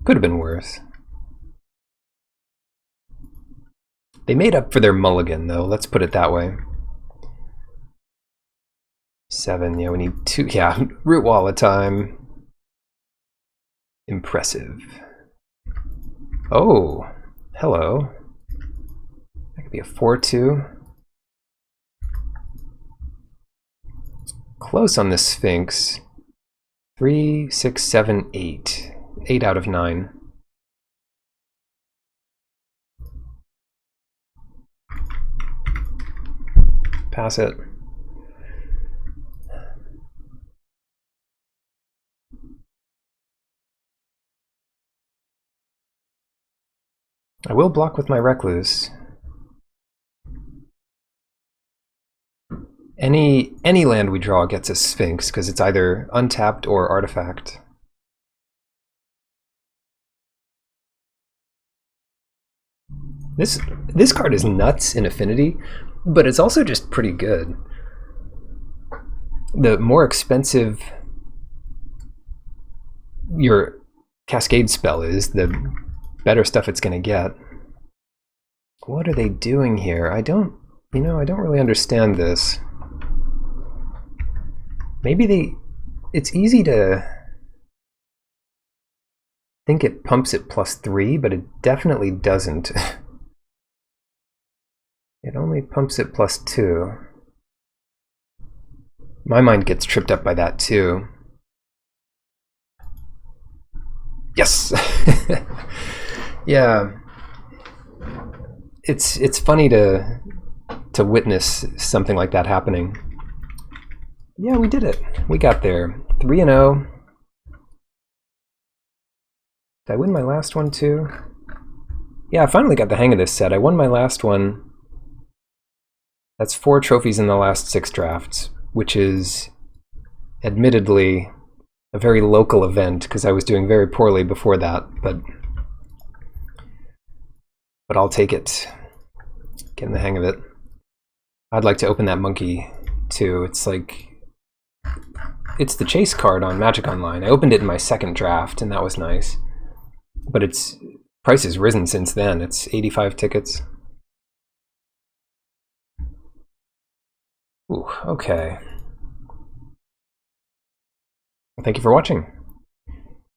Could have been worse. They made up for their mulligan, though, let's put it that way. 7, yeah, we need 2, yeah, Root Walla time. Impressive. Oh, hello. That could be a 4-2. Close on the Sphinx. 3, 6, 7, 8. 8 out of 9. Pass it. I will block with my Recluse. Any land we draw gets a Sphinx, because it's either untapped or artifact. This card is nuts in Affinity, but it's also just pretty good. The more expensive your Cascade spell is, the better stuff it's going to get. What are they doing here? I don't really understand this. Maybe it's easy to think it pumps it +3, but it definitely doesn't. It only pumps it +2. My mind gets tripped up by that too. Yes! Yeah. It's funny to witness something like that happening. Yeah, we did it. We got there. 3-0. Did I win my last one too? Yeah, I finally got the hang of this set. I won my last one. That's 4 trophies in the last 6 drafts, which is admittedly a very local event because I was doing very poorly before that, but I'll take it. Getting the hang of it. I'd like to open that monkey too. It's the chase card on Magic Online. I opened it in my second draft, and that was nice. But its price has risen since then. It's 85 tickets. Ooh, okay. Thank you for watching.